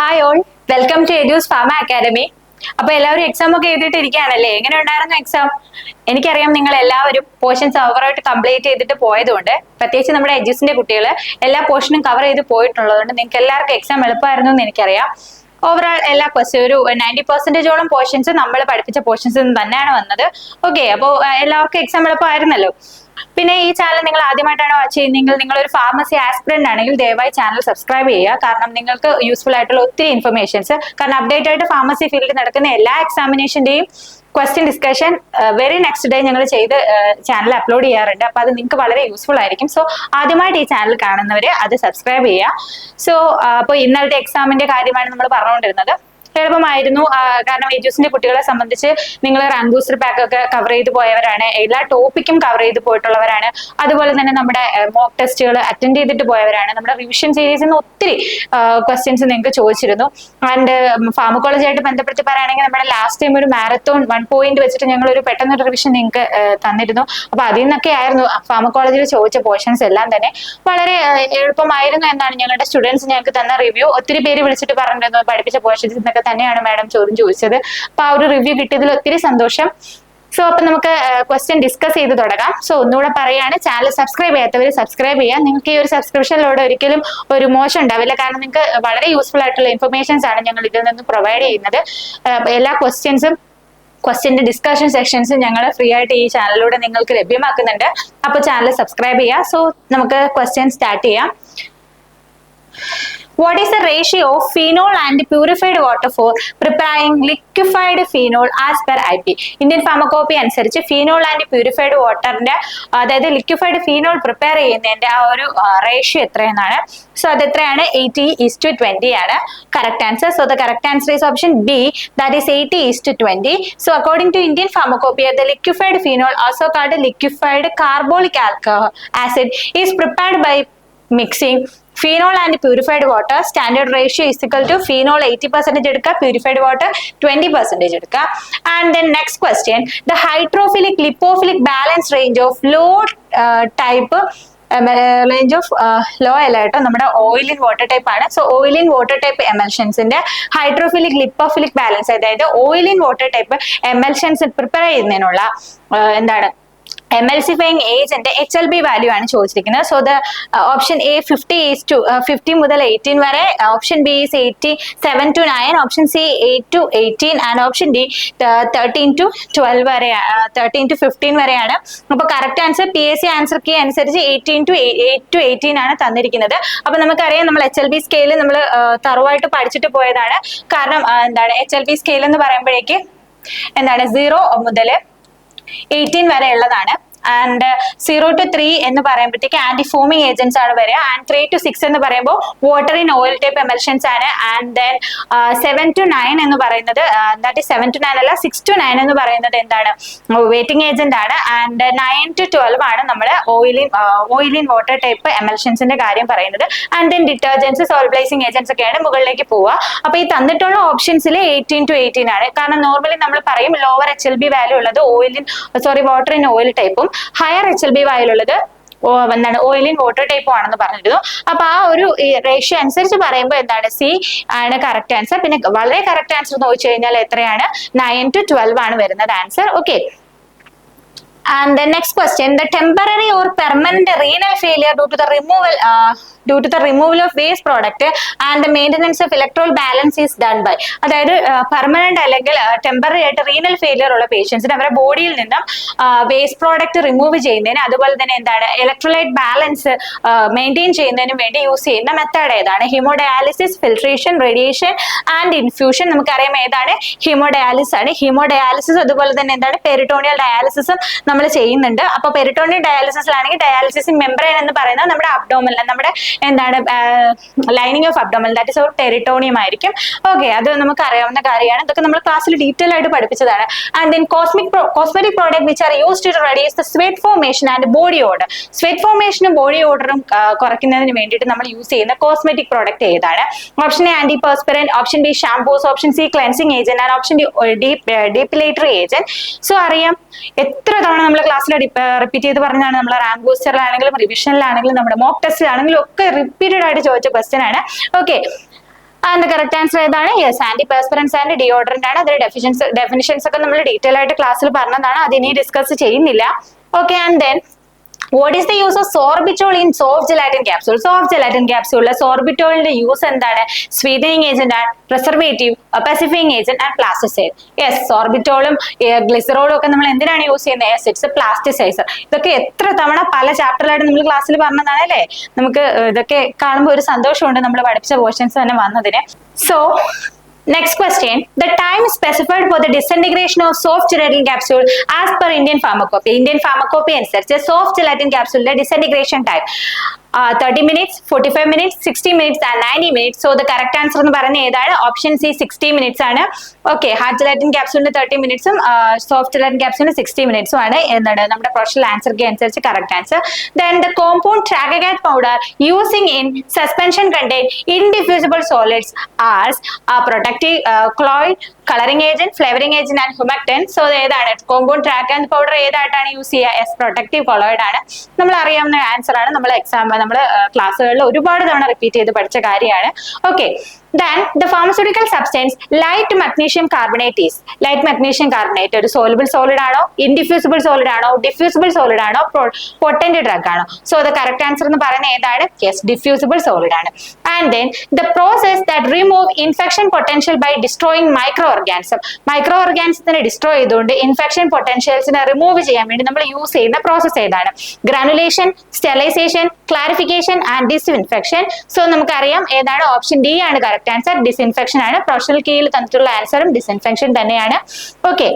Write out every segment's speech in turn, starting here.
Hi all, welcome to Edus pharma academy. അപ്പൊ എല്ലാവരും exam ഒക്കെ എഴുതിയിട്ടിരിക്കുകയാണല്ലേ? എങ്ങനെ ഉണ്ടായിരുന്നു എക്സാം? എനിക്കറിയാം നിങ്ങൾ എല്ലാവരും പോർഷൻസ് ഓവറായിട്ട് കംപ്ലീറ്റ് ചെയ്തിട്ട് പോയതുകൊണ്ട്, പ്രത്യേകിച്ച് നമ്മുടെ എഡ്യൂസിന്റെ കുട്ടികൾ എല്ലാ പോർഷനും കവർ ചെയ്ത് പോയിട്ടുള്ളതുകൊണ്ട് നിങ്ങൾക്ക് എല്ലാവർക്കും എക്സാം എളുപ്പമായിരുന്നു എന്ന് എനിക്കറിയാം. ഓവറോൾ എല്ലാ ക്വസ്റ്റ്യൻ ഒരു 90% പോർഷൻസ് നമ്മൾ പഠിപ്പിച്ച പോർഷൻസ് തന്നെയാണ് വന്നത്. ഓക്കെ, അപ്പോൾ എല്ലാവർക്കും എക്സാം എളുപ്പമായിരുന്നല്ലോ. പിന്നെ ഈ ചാനൽ നിങ്ങൾ ആദ്യമായിട്ടാണ് വാച്ച് ചെയ്യുന്നതെങ്കിൽ നിങ്ങൾ ഒരു ഫാർമസി ആസ്പിറന്റ് ആണെങ്കിൽ ദയവായി ചാനൽ സബ്സ്ക്രൈബ് ചെയ്യുക. കാരണം നിങ്ങൾക്ക് യൂസ്ഫുൾ ആയിട്ടുള്ള ഒത്തിരി ഇൻഫർമേഷൻസ്, കാരണം അപ്ഡേറ്റ് ആയിട്ട് ഫാർമസി ഫീൽഡിൽ നടക്കുന്ന എല്ലാ എക്സാമിനേഷന്റെയും question discussion very next day ഞങ്ങൾ ചെയ്ത് ചാനൽ അപ്ലോഡ് ചെയ്യാറുണ്ട്. അപ്പൊ അത് നിങ്ങൾക്ക് വളരെ യൂസ്ഫുൾ ആയിരിക്കും. സോ ആദ്യമായിട്ട് ഈ ചാനൽ കാണുന്നവര് അത് സബ്സ്ക്രൈബ് ചെയ്യുക. സോ അപ്പോൾ ഇന്നലത്തെ എക്സാമിന്റെ കാര്യമാണ് നമ്മൾ പറഞ്ഞുകൊണ്ടിരുന്നത്. എളുപ്പമായിരുന്നു, കാരണം എഡ്യൂസിന്റെ കുട്ടികളെ സംബന്ധിച്ച് നിങ്ങൾ റാങ്ക് ബൂസ്റ്റർ പാക്ക് ഒക്കെ കവർ ചെയ്ത് പോയവരാണ്, എല്ലാ ടോപ്പിക്കും കവർ ചെയ്ത് പോയിട്ടുള്ളവരാണ്. അതുപോലെ തന്നെ നമ്മുടെ മോക്ക് ടെസ്റ്റുകൾ അറ്റൻഡ് ചെയ്തിട്ട് പോയവരാണ്. നമ്മുടെ റിവിഷൻ സീരീസിൽ നിന്ന് ഒത്തിരി ക്വസ്റ്റ്യൻസ് നിങ്ങൾക്ക് ചോദിച്ചിരുന്നു. ആൻഡ് ഫാർമക്കോളജി ആയിട്ട് ബന്ധപ്പെട്ട് പറയുകയാണെങ്കിൽ നമ്മുടെ ലാസ്റ്റ് ടൈം ഒരു മാരത്തോൺ 1 പോയിന്റ് വെച്ചിട്ട് ഞങ്ങൾ ഒരു പെട്ടെന്നൊരു റിവിഷൻ നിങ്ങൾക്ക് തന്നിരുന്നു. അപ്പൊ അതിൽ നിന്നൊക്കെ ആയിരുന്നു ഫാർമക്കോളജിയിൽ ചോദിച്ച പോർഷൻസ് എല്ലാം തന്നെ വളരെ എളുപ്പമായിരുന്നു എന്നാണ് ഞങ്ങളുടെ സ്റ്റുഡൻസ് ഞങ്ങൾക്ക് തന്ന റിവ്യൂ. ഒത്തിരി പേര് വിളിച്ചിട്ട് പറഞ്ഞിരുന്നു പഠിപ്പിച്ച പോർഷൻസ് എന്നൊക്കെ തന്നെയാണ് മാഡം ചോദ്യം ചോദിച്ചത്. അപ്പൊ ആ ഒരു റിവ്യൂ കിട്ടിയതിൽ ഒത്തിരി സന്തോഷം. സോ അപ്പൊ നമുക്ക് ക്വസ്റ്റ്യൻ ഡിസ്കസ് ചെയ്ത് തുടങ്ങാം. സോ ഒന്നുകൂടെ പറയാണ്, ചാനൽ സബ്സ്ക്രൈബ് ചെയ്യാത്തവർ സബ്സ്ക്രൈബ് ചെയ്യാം. നിങ്ങൾക്ക് ഈ ഒരു സബ്സ്ക്രിപ്ഷനിലൂടെ ഒരിക്കലും ഒരു മോശം ഉണ്ടാവില്ല, കാരണം നിങ്ങൾക്ക് വളരെ യൂസ്ഫുൾ ആയിട്ടുള്ള ഇൻഫർമേഷൻസ് ആണ് ഞങ്ങൾ ഇതിൽ നിന്ന് പ്രൊവൈഡ് ചെയ്യുന്നത്. എല്ലാ ക്വസ്റ്റ്യന്റെ ഡിസ്കഷൻ സെക്ഷൻസ് ഞങ്ങൾ ഫ്രീ ആയിട്ട് ഈ ചാനലിലൂടെ നിങ്ങൾക്ക് ലഭ്യമാക്കുന്നുണ്ട്. അപ്പൊ ചാനൽ സബ്സ്ക്രൈബ് ചെയ്യുക. സോ നമുക്ക് ക്വസ്റ്റ്യൻ സ്റ്റാർട്ട് ചെയ്യാം. What is the ratio of phenol and purified water for preparing liquefied phenol as per IP? Indian pharmacopoeia അനുസരിച്ച് ഫീനോൾ ആൻഡ് പ്യൂരിഫൈഡ് വാട്ടറിന്റെ, അതായത് ലിക്വിഫൈഡ് ഫീനോൾ പ്രിപ്പയർ ചെയ്യുന്നതിന്റെ ആ ഒരു റേഷ്യോ എത്രയെന്നാണ്. സോ അത് എത്രയാണ്? 80:20 ആണ് correct answer. So the correct answer is option B, that is 80:20. So according to Indian Pharmacopoeia, the liquefied phenol, also called liquefied carbolic acid, is prepared by mixing phenol and purified water. Standard ratio is equal to phenol 80% എടുക്കുക, purified water 20% എടുക്കുക. And then next question, the hydrophilic lipophilic balance range of low type range of low അല്ല കേട്ടോ, നമ്മുടെ oil in water type ആണ്. So oil in water type എമൽഷൻസിന്റെ hydrophilic lipophilic balance, അതായത് oil in water type emulsions prepare ചെയ്യുന്നതിനുള്ള എന്താണ് എമൽസിഫയിങ് agent HLB value ആണ് ചോദിച്ചിരിക്കുന്നത്. സോ ദ ഓപ്ഷൻ A 50 മുതൽ 18 വരെ, option B is 7 to 9, option C 8 to 18 and option D 13 to 12 വരെ, 13 to 15 വരെയാണ്. അപ്പൊ correct answer PSC answer key അനുസരിച്ച് 8 to 18 ആണ് തന്നിരിക്കുന്നത്. അപ്പൊ നമുക്കറിയാം നമ്മൾ HLB സ്കെയിൽ നമ്മൾ തറവായിട്ട് പഠിച്ചിട്ട് പോയതാണ്. കാരണം എന്താണ് HLB സ്കെയിൽ എന്ന് പറയുമ്പോഴേക്ക് എന്താണ് 0 മുതൽ 18 വരെ ഉള്ളതാണ്. ആൻഡ് 0 to 3 എന്ന് പറയുമ്പോഴത്തേക്ക് ആന്റി ഫോമിങ് ഏജൻസ് ആണ് വരിക. ആൻഡ് 3 to 6 എന്ന് പറയുമ്പോൾ water in oil type emulsions ആണ്. ആൻഡ് ദെൻ 7 to 9 എന്ന് പറയുന്നത്, ദാറ്റ് 7 to 9 അല്ല 6 to 9 എന്ന് പറയുന്നത് എന്താണ്? വെയിറ്റിംഗ് ഏജന്റ് ആണ്. ആൻഡ് 9 to 12 ആണ് നമ്മുടെ ഓയിൽ ഇൻ വാട്ടർ ടൈപ്പ് എമൽഷൻസിന്റെ കാര്യം പറയുന്നത്. ആൻഡ് ദെൻ ഡിറ്റർജൻസ്, സോൾബിലൈസിങ് ഏജൻസ് ഒക്കെയാണ് മുകളിലേക്ക് പോവുക. അപ്പൊ ഈ തന്നിട്ടുള്ള ഓപ്ഷൻസിൽ 18 to 18 ആണ്. കാരണം നോർമലി നമ്മൾ പറയും ലോവർ HLB വാല്യൂ ഉള്ളത് വാട്ടർ ഇൻ ഓയിൽ ടൈപ്പും ഹയർ HLB വാല്യൂ ഉള്ളത് എന്താണ് ഓയിൽ ഇൻ വാട്ടർ ടൈപ്പും ആണെന്ന് പറഞ്ഞിരുന്നു. അപ്പൊ ആ ഒരു റേഷ്യോ അനുസരിച്ച് പറയുമ്പോൾ എന്താണ് C ആണ് കറക്റ്റ് ആൻസർ. പിന്നെ വളരെ കറക്റ്റ് ആൻസർ എന്ന് ചോദിച്ചു കഴിഞ്ഞാൽ എത്രയാണ്? 9 to 12 ആണ് വരുന്നത് answer. Okay. And the next question, the temporary or permanent renal failure due to the removal of waste product and the maintenance of electoral balance is done by, അതായത് permanent അല്ലെങ്കിൽ temporary ആയിട്ട് renal failure ഉള്ള പേഷ്യൻസിന് അവരുടെ ബോഡിയിൽ നിന്നും waste product remove ചെയ്യുന്നതിന്, അതുപോലെ തന്നെ എന്താണ് ഇലക്ട്രോലൈറ്റ് ബാലൻസ് മെയിൻറ്റെയിൻ ചെയ്യുന്നതിനും വേണ്ടി യൂസ് ചെയ്യുന്ന മെത്തേഡ് ഏതാണ്? Haemodialysis, filtration, radiation and infusion. നമുക്കറിയാം ഏതാണ്? ഹീമോഡയാലിസിസ് ആണ്. ഹീമോഡയാലിസിസ് അതുപോലെ തന്നെ എന്താണ് പെരിറ്റോണിയൽ ഡയാലിസിസും നമ്മൾ ചെയ്യുന്നുണ്ട്. അപ്പൊ പെരിറ്റോണിയൽ ഡയാലിസിസിലാണെങ്കിൽ ഡയാലിസിസ് മെംബ്രെയിൻ എന്ന് പറയുന്നത് നമ്മുടെ അബ്ഡോമൽ, നമ്മുടെ എന്താണ് lining of abdominal, that is our peritoneum ആയിരിക്കും. ഓക്കെ, അത് നമുക്ക് അറിയാവുന്ന കാര്യമാണ്. ഇതൊക്കെ നമ്മൾ ക്ലാസ്സിൽ ഡീറ്റെയിൽ ആയിട്ട് പഠിപ്പിച്ചതാണ്. And then cosmetic product which are used to reduce the sweat formation and body odour. Sweat ഫോർമേഷനും ബോഡി ഓർഡറും കുറയ്ക്കുന്നതിന് വേണ്ടിയിട്ട് നമ്മൾ യൂസ് ചെയ്യുന്ന കോസ്മെറ്റിക് പ്രോഡക്റ്റ് ഏതാണ്? Option A antiperspirant, option B shampoos, option C cleansing agent and option D depilatory agent. So അറിയാം എത്ര തവണ നമ്മൾ ക്ലാസ്സിൽ റിപ്പീറ്റ് ചെയ്ത് പറഞ്ഞാണ്. നമ്മൾ റാങ്ക് ബൂസ്റ്ററിലാണെങ്കിലും റിവിഷനിലാണെങ്കിലും നമ്മുടെ മോക്ക് ടെസ്റ്റിലാണെങ്കിലും ഒക്കെ റിപ്പീറ്റഡ് ആയിട്ട് ചോദിച്ച ക്വസ്റ്റ്യൻ ആണ്. ഓക്കെ, ആൻഡ് കറക്റ്റ് ആൻസർ ഏതാണ്? യെസ്, ആന്റിപെർസ്പിറൻസ് ആൻഡ് ഡിയോഡറന്റ് ആണ്. അതിന്റെ ഡെഫിനിഷൻസ് ഒക്കെ നമ്മൾ ഡീറ്റെയിൽ ആയിട്ട് ക്ലാസ്സിൽ പറഞ്ഞതാണ്, അത് ഇനി ഡിസ്കസ് ചെയ്യുന്നില്ല. Okay, and then what is the use of sorbitol in soft gelatin capsule? Soft gelatin capsule sorbitolന്റെ യൂസ് എന്താണ്? സ്വീറ്റനിങ് ഏജന്റ് ആണ്, preservative, opacifying agent and plasticizer. Yes, സോർബിറ്റോളും ഗ്ലിസറോളും ഒക്കെ നമ്മൾ എന്തിനാണ് യൂസ് ചെയ്യുന്നത്? Yes, it's a plasticizer. ഇതൊക്കെ എത്ര തവണ പല ചാപ്റ്ററിലായിട്ട് നമ്മൾ ക്ലാസ്സിൽ പറഞ്ഞതാണ് അല്ലേ? നമുക്ക് ഇതൊക്കെ കാണുമ്പോൾ ഒരു സന്തോഷമുണ്ട് നമ്മൾ പഠിച്ച പോർഷൻസ് തന്നെ വന്നതിന്. So next question, the time specified for the disintegration of soft gelatin capsule as per Indian pharmacopoeia. Indian pharmacopoeia അനുസരിച്ച് soft gelatin capsule disintegration time 30 minutes, 45 minutes, 60 minutes and 90 minutes. So the correct answer എന്ന് പറയുന്നത് ഏതാണ്? Option C 60 minutes ആണ്. Okay, hard gelatin ക്യാപ്സൂളിന് 30 മിനിറ്റ്സും soft gelatin ക്യാപ്സൂളിന് 60 മിനിറ്റ്സും ആണ് എന്താണ് നമ്മുടെ പ്രൊഫഷണൽ ആൻസർ അനുസരിച്ച് correct answer. Then the compound Tragagat powder using in suspension contain indiffusible solids as protective colloid, coloring agent, flavoring agent and humectant. So ഏതാണ് compound Tragagat powder ഏതായിട്ടാണ് യൂസ് ചെയ്യുക? Yes, protective colloid ആണ്. നമ്മൾ അറിയാവുന്ന answer ആണ്, നമ്മൾ exam നമ്മുടെ ക്ലാസ്സുകളിൽ ഒരുപാട് തവണ റിപ്പീറ്റ് ചെയ്ത് പഠിച്ച കാര്യമാണ്. Okay, then the pharmaceutical substance light magnesium carbonate is, light magnesium carbonate ഒരു soluble solid ആണോ, indiffusible solid ആണോ, diffusible solid ആണോ, potent drug ആണോ? So the correct answer എന്ന് പറയുന്നത് ഏതാണ്? Yes, diffusible solid ആണ്. And then the process that remove infection potential by destroying microorganism, microorganismത്തിനെ ഡിസ്ട്രോയ് ചെയ്തുകൊണ്ട് ഇൻഫെക്ഷൻ പൊട്ടൻഷ്യൽസിനെ റിമൂവ് ചെയ്യാൻ വേണ്ടി നമ്മൾ യൂസ് ചെയ്യുന്ന പ്രോസസ് ഏതാണ്? Granulation, sterilisation, clarification and disinfection. So നമുക്കറിയാം ഏതാണ്? ഓപ്ഷൻ ഡി ആണ് കറക്റ്റ് ആൻസർ, ഡിസ്ഇൻഫെക്ഷൻ ആണ്. പ്രൊഫഷണൽ കീയിൽ തന്നിട്ടുള്ള ആൻസറും ഡിസ്ഇൻഫെക്ഷൻ തന്നെയാണ്. Okay,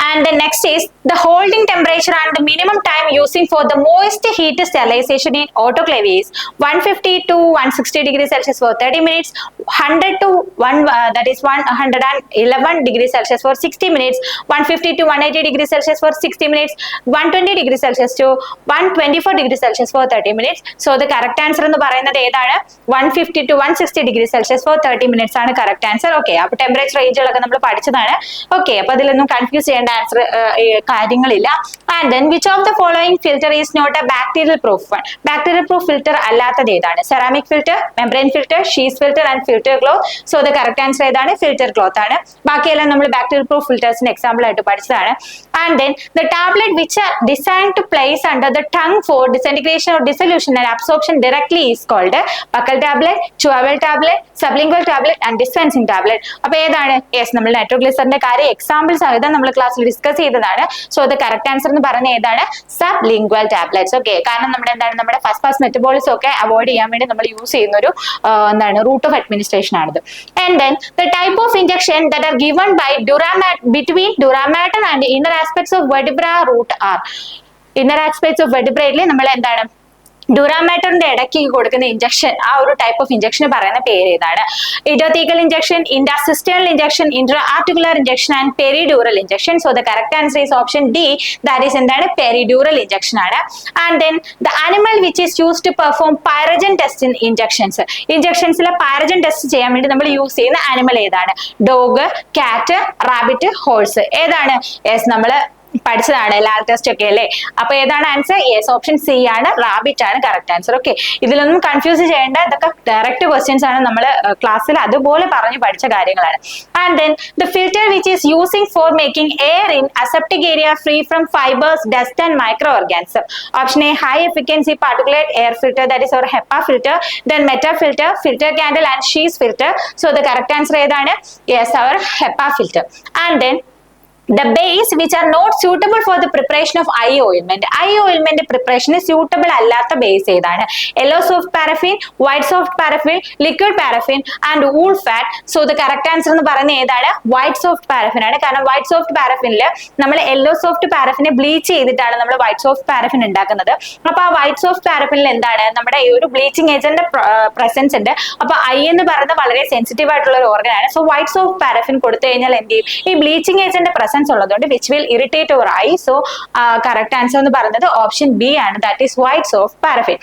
and the next is the holding temperature and the minimum time using for the moist heat sterilization in autoclave is 150 to 160 degrees Celsius for 30 minutes, 100 to 111 degrees Celsius for 60 minutes, 150 to 180 degrees Celsius for 60 minutes, 120 degrees Celsius to 124 degrees Celsius for 30 minutes. So the correct answer എന്ന് പറയുന്നത് ഏതാണ്? 150 to 160 degrees Celsius for 30 minutes ആണ് correct answer. ഓക്കെ, അപ്പൊ temperature റേഞ്ചുകളൊക്കെ നമ്മൾ പഠിച്ചതാണ്. ഓക്കെ, അപ്പൊ അതിലൊന്നും കൺഫ്യൂസ് ചെയ്യേണ്ട ആൻസർ കാര്യങ്ങളില്ല. And then which of the following filter is not a bacterial proof one? Bacterial proof filter അല്ലാത്തത് ഏതാണ്? സെറാമിക് ഫിൽറ്റർ, മെംബ്രെയിൻ ഫിൽറ്റർ, ഷീസ് filter and filter cloth. So the correct answer ഏതാണ്? ഫിൽറ്റർ ക്ലോത്ത് ആണ്. ബാക്കിയെല്ലാം നമ്മൾ bacterial proof ഫിൽറ്റേഴ്സിന് example ആയിട്ട് പഠിച്ചതാണ്. And then the tablet which are designed to place under the tongue for disintegration or dissolution and absorption directly is called buccal tablet, chewable tablet, sublingual tablet and dispensing tablet. അപ്പൊ ഏതാണ്? Yes, നമ്മൾ നൈട്രോഗ്ലിസറിന്റെ കാര്യം example സഹിതം നമ്മൾ ക്ലാസ്സിൽ discuss ചെയ്തതാണ്. So the correct answer എന്ന് പറഞ്ഞ ഏതാണ്? Sub lingual tablets. ഓക്കെ, കാരണം നമ്മുടെ എന്താണ് നമ്മുടെ ഫസ്റ്റ് പാസ് മെറ്റബോളിസം ഒക്കെ അവോയ്ഡ് ചെയ്യാൻ വേണ്ടി നമ്മൾ യൂസ് ചെയ്യുന്ന ഒരു എന്താണ് റൂട്ട് ഓഫ് അഡ്മിനിസ്ട്രേഷൻ ആണിത്. And then the type of injection that are given by between dura mater and inner aspects of vertebra root are. Inner aspects of വെർട്ടിബ്രയിൽ നമ്മൾ എന്താണ് ഡ്യൂറാമാറ്ററിന്റെ ഇടയ്ക്ക് കൊടുക്കുന്ന ഇഞ്ചക്ഷൻ, ആ ഒരു ടൈപ്പ് ഓഫ് ഇഞ്ചക്ഷൻ പറയുന്ന പേര് ഏതാണ്? Intrathecal injection, intracisternal injection, intra articular injection and peridural injection. So the correct answer is option D, that is എന്താണ്? പെരിഡ്യൂറൽ ഇഞ്ചക്ഷൻ ആണ്. And then the animal which is use to perform pyrogen test in injections. ഇഞ്ചക്ഷൻസിലെ pyrogen test ചെയ്യാൻ വേണ്ടി നമ്മൾ use ചെയ്യുന്ന animal ഏതാണ്? Dog, കാറ്റ്, rabbit, horse. ഏതാണ്? യെസ്, നമ്മള് പഠിച്ചതാണ് ലാൽ ടെസ്റ്റ് ഒക്കെ അല്ലേ? അപ്പൊ ഏതാണ് ആൻസർ? യെസ്, ഓപ്ഷൻ സി ആണ്, റാബിറ്റ് ആണ് കറക്റ്റ് ആൻസർ. ഓക്കെ, ഇതിലൊന്നും കൺഫ്യൂസ് ചെയ്യേണ്ട, ഇതൊക്കെ ഡയറക്റ്റ് ക്വസ്റ്റ്യൻസ് ആണ്, നമ്മൾ ക്ലാസ്സിൽ അതുപോലെ പറഞ്ഞു പഠിച്ച കാര്യങ്ങളാണ്. And then the filter which is using for making air in aseptic area free from fibres, dust and microorganism. Option A high efficiency particulate air filter, that is our HEPA filter. Then meta filter, filter candle and ഷീസ് filter. So the correct answer ഏതാണ്? Yes, our HEPA filter. And then the base which are not suitable for the preparation of eye ointment. Eye ointment preparation suitable അല്ലാത്ത base ഏതാണ്? yellow soft paraffin, white soft paraffin, liquid paraffin and wool fat. So the correct answer എന്ന് പറയുന്നത് ഏതാണ്? white soft paraffin ആണ്. കാരണം white soft paraffin നമ്മൾ yellow soft paraffin bleach ചെയ്തിട്ടാണ് നമ്മൾ white soft paraffin ഉണ്ടാക്കുന്നത്. അപ്പൊ ആ white soft paraffin എന്താണ്? നമ്മുടെ ഈ ഒരു ബ്ലീച്ചിങ് ഏജന്റ് പ്രസൻസ് ഉണ്ട്. അപ്പൊ ഐ എന്ന് പറയുന്നത് വളരെ സെൻസിറ്റീവ് ആയിട്ടുള്ള ഒരു ഓർഗൻ ആണ്. സോ white soft paraffin കൊടുത്തു കഴിഞ്ഞാൽ എന്ത് ചെയ്യും? ഈ ബ്ലീച്ചിങ് ഏജന്റ് ഉള്ളതുകൊണ്ട് which will irritate our eye. So correct answer എന്ന് പറയുന്നത് ഓപ്ഷൻ ബി ആണ്, that is white soft paraffin.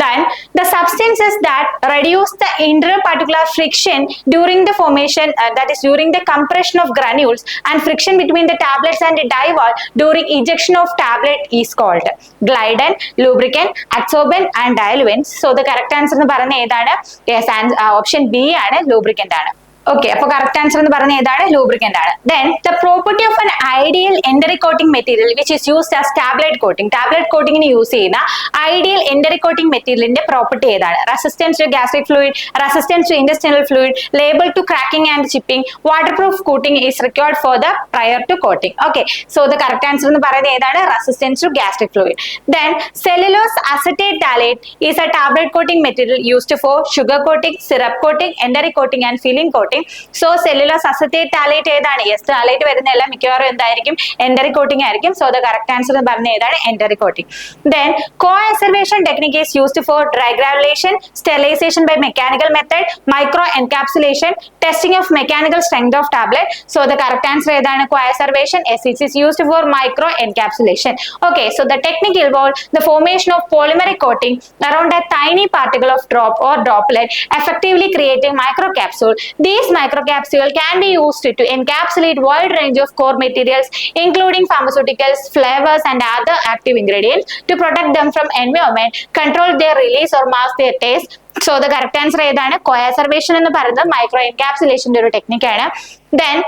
Then the substances that reduce the interparticular friction during the formation, that is during the compression of granules and friction between the tablets and the dye wall during ejection of tablet is called glidant, lubricant, adsorbent and diluent. So the correct answer എന്ന് പറയുന്നത് ഏതാണ്? Yes, option B ആണ്, lubricant ആണ്. Okay, അപ്പൊ correct answer എന്ന് പറയുന്നത് ഏതാണ്? Lubricant ആണ്. Then the property of an ideal enteric coating material which is used as tablet coating. Tablet കോട്ടിംഗിന് യൂസ് ചെയ്യുന്ന ഐഡിയൽ എൻഡറിക് കോട്ടിംഗ് മെറ്റീരിയലിന്റെ പ്രോപ്പർട്ടി ഏതാണ്? Resistance to gastric fluid, resistance to industrial fluid, labile to cracking and chipping, waterproof coating is required for the prior to coating. Okay, so the correct answer എന്ന് പറയുന്നത് ഏതാണ്? Resistance to gastric fluid. Then cellulose acetate phthalate is a tablet coating material used for sugar coating, syrup coating, enteric coating and filling coating. So cellulose acetate phthalate ഏതാണ്? Yes, phthalate വരുന്ന എല്ലാം മിക്കവാറും എന്തായിരിക്കും? Enteric coating ആയിരിക്കും. So the correct answer എന്ന് പറഞ്ഞ ഏതാണ്? Enteric coating. Then co-acervation technique is used for dry granulation, sterilization by mechanical method, micro encapsulation, testing of mechanical strength of tablet. So the correct answer ഏതാണ്? co-acervation. Yes, it is used for micro encapsulation. Okay, so the technique involves the formation of polymeric coating around a tiny particle of drop or droplet, effectively creating microcapsule. These microcapsule can be used to encapsulate wide range of core materials including pharmaceuticals, flavors and other active ingredients to protect them from environment, control their release or mask their taste. So the correct answer ഏതാണ്? co-acervation എന്ന് പറയുന്നത് micro എൻകാപ്സുലേഷന്റെ ഒരു ടെക്നിക്കാണ്. Then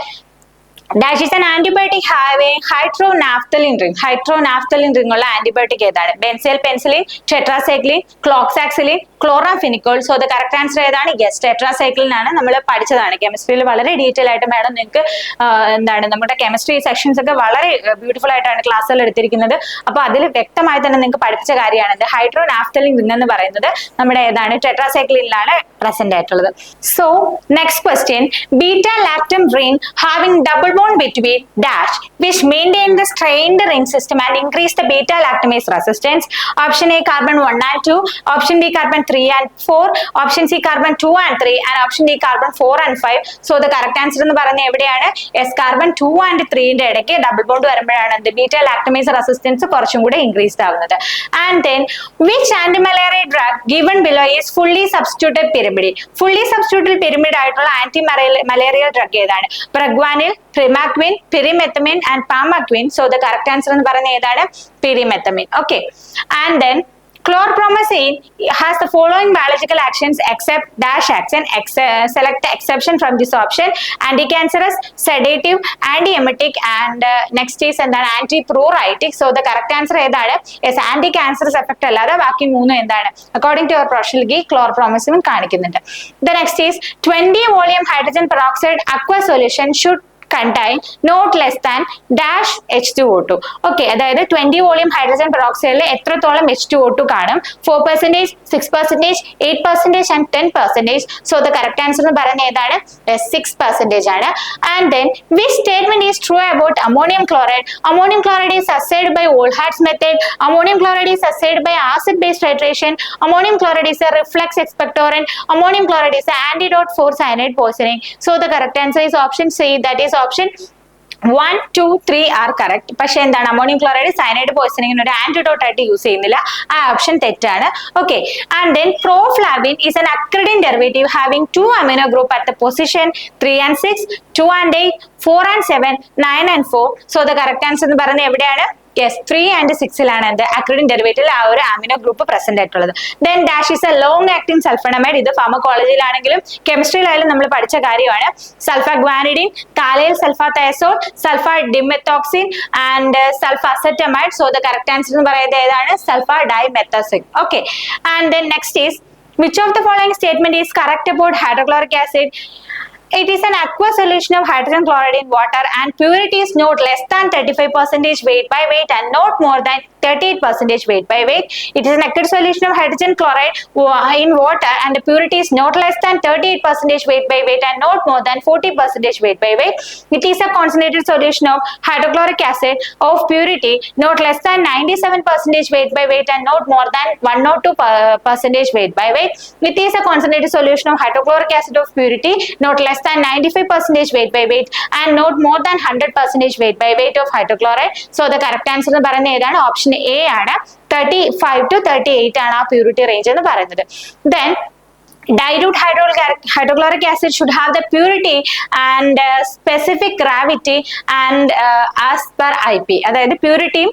dash is an antibiotic having hydronaphthalene ring. Hydronaphthalene ring ഉള്ള antibiotic ഏതാണ്? Benzyl penicillin, tetracycline, cloxacillin, chloramphenicol. So the correct answer ഏതാണ്? Yes, tetracycline ആണ്. നമ്മൾ പഠിച്ചതാണ് കെമിസ്ട്രിയിൽ വളരെ ഡീറ്റെയിൽ ആയിട്ട്. മാഡം നിങ്ങൾക്ക് എന്താണ് നമ്മുടെ കെമിസ്ട്രി സെക്ഷൻസ് ഒക്കെ വളരെ ബ്യൂട്ടിഫുൾ ആയിട്ടാണ് ക്ലാസ്സുകൾ എടുത്തിരിക്കുന്നത്. അപ്പൊ അതിൽ വ്യക്തമായി തന്നെ നിങ്ങൾക്ക് പഠിപ്പിച്ച കാര്യമാണ് ഇത്. ഹൈഡ്രോനാഫ്തലിൻ റിംഗ് എന്ന് പറയുന്നത് നമ്മുടെ ഏതാണ്? ടെട്രാസൈക്ലിനിലാണ് പ്രസന്റ് ആയിട്ടുള്ളത്. So next question, beta lactam ring having double bond between dash which maintain the strained ring system and increase the beta lactamase resistance. Option A carbon 1 and 2, option B carbon 3 and 4, option C carbon 2 and 3 and option D carbon 4 and 5. So the correct answer എന്ന് പറയുന്നത് എവിടെയാണ്? yes, carbon 2 and 3 ന്റെ ഇടയ്ക്ക് double bond വരുമ്പോഴാണ് the beta lactamase resistance കുറച്ചും കൂടെ increased ആവുന്നത്. And then which anti-malarial drug given below is fully substituted pyrimidine? fully substituted pyrimidine ആയിട്ടുള്ള ആന്റി മലേറിയൽ ഡ്രഗ് ഏതാണ്? പ്രഗ്വാനിൽ, Primaquine, pyrimethamine and pamaquine. So the correct answer എന്ന് പറയുന്നത് ഏതാണ്? pyrimethamine. Okay, and then chlorpromazine has the following biological actions except dash action. Select the exception from this option. Anti-cancerous, sedative, anti-emetic and next is എന്താണ്? antipruritic. So the correct answer ഏതാണ്? yes, anti-cancerous effect അല്ലാതെ ബാക്കി മൂന്നും എന്താണ്? according to your professional chlorpromazine കാണിക്കുന്നുണ്ട്. The next is 20 volume hydrogen peroxide aqueous solution should contain not less than dash H2O2. Okay, അതായത് 20 volume hydrogen പെറോക്സൈഡിൽ എത്രത്തോളം H2O2 കാണും? 4%, 6%, 8% and 10%. So the correct answer എന്ന് പറയുന്നത് ഏതാണ്? 6% ആണ്. And then which statement is true about ammonium chloride? Ammonium chloride is assayed by Volhard's method. Ammonium chloride is assayed by acid base titration. Ammonium chloride is a reflux expectorant. Ammonium chloride is an antidote for cyanide poisoning. So the correct answer is option C, that is option 1, 2, 3 are correct. പക്ഷെ എന്താണ്? Ammonium chloride cyanide പോയ്സണിങ്ങിന് ഒരു antidote ആയിട്ട് use ചെയ്യുന്നില്ല. ആ option തെറ്റാണ്. Okay, and then proflavine is an acridine derivative having 2 amino group at the position 3 and 6, 2 and 8, 4 and 7, 9 and 4. So the correct answer എന്ന് പറയുന്നത് എവിടെയാണ്? yes, 3 and 6ലാണ് എന്ത്? acridine derivative ആ ഒരു അമിനോ ഗ്രൂപ്പ് പ്രസന്റ് ആയിട്ടുള്ളത്. then dash is a long acting sulfonamide. ഇത് ഫാർമക്കോളജിയിലാണെങ്കിലും കെമിസ്ട്രിയിലായാലും നമ്മൾ പഠിച്ച കാര്യമാണ്. സൾഫാഗ്വാനിഡിൻ, കാലൈൽ sulfathiazole, sulfadimethoxine and sulfacetamide. So the correct answer എന്ന് പറയുന്നത് ഏതാണ്? Sulfadimethoxine. Okay, and then next is which of the following statement is correct about hydrochloric acid? It is an aqueous solution of hydrogen chloride in water and purity is not less than 35% weight by weight and not more than 38% weight by weight. It is an aqueous solution of hydrogen chloride in water and the purity is not less than 38% weight by weight and not more than 40% weight by weight. It is a concentrated solution of hydrochloric acid of purity not less than 97% weight by weight and not more than 102% weight by weight. It is a concentrated solution of hydrochloric acid of purity not less than 95% weight by weight and not more than 100% weight by weight of hydrochloride. So the correct answer എന്ന് പറയുന്നത് ഏതാണ്? Option A ആണ്. 35 to 38 ആണ് ആ purity range എന്ന് പറയുന്നത്. Then dilute hydrochloric acid should have the purity and specific gravity and as per IP. അതായത് പ്യൂരിറ്റിയും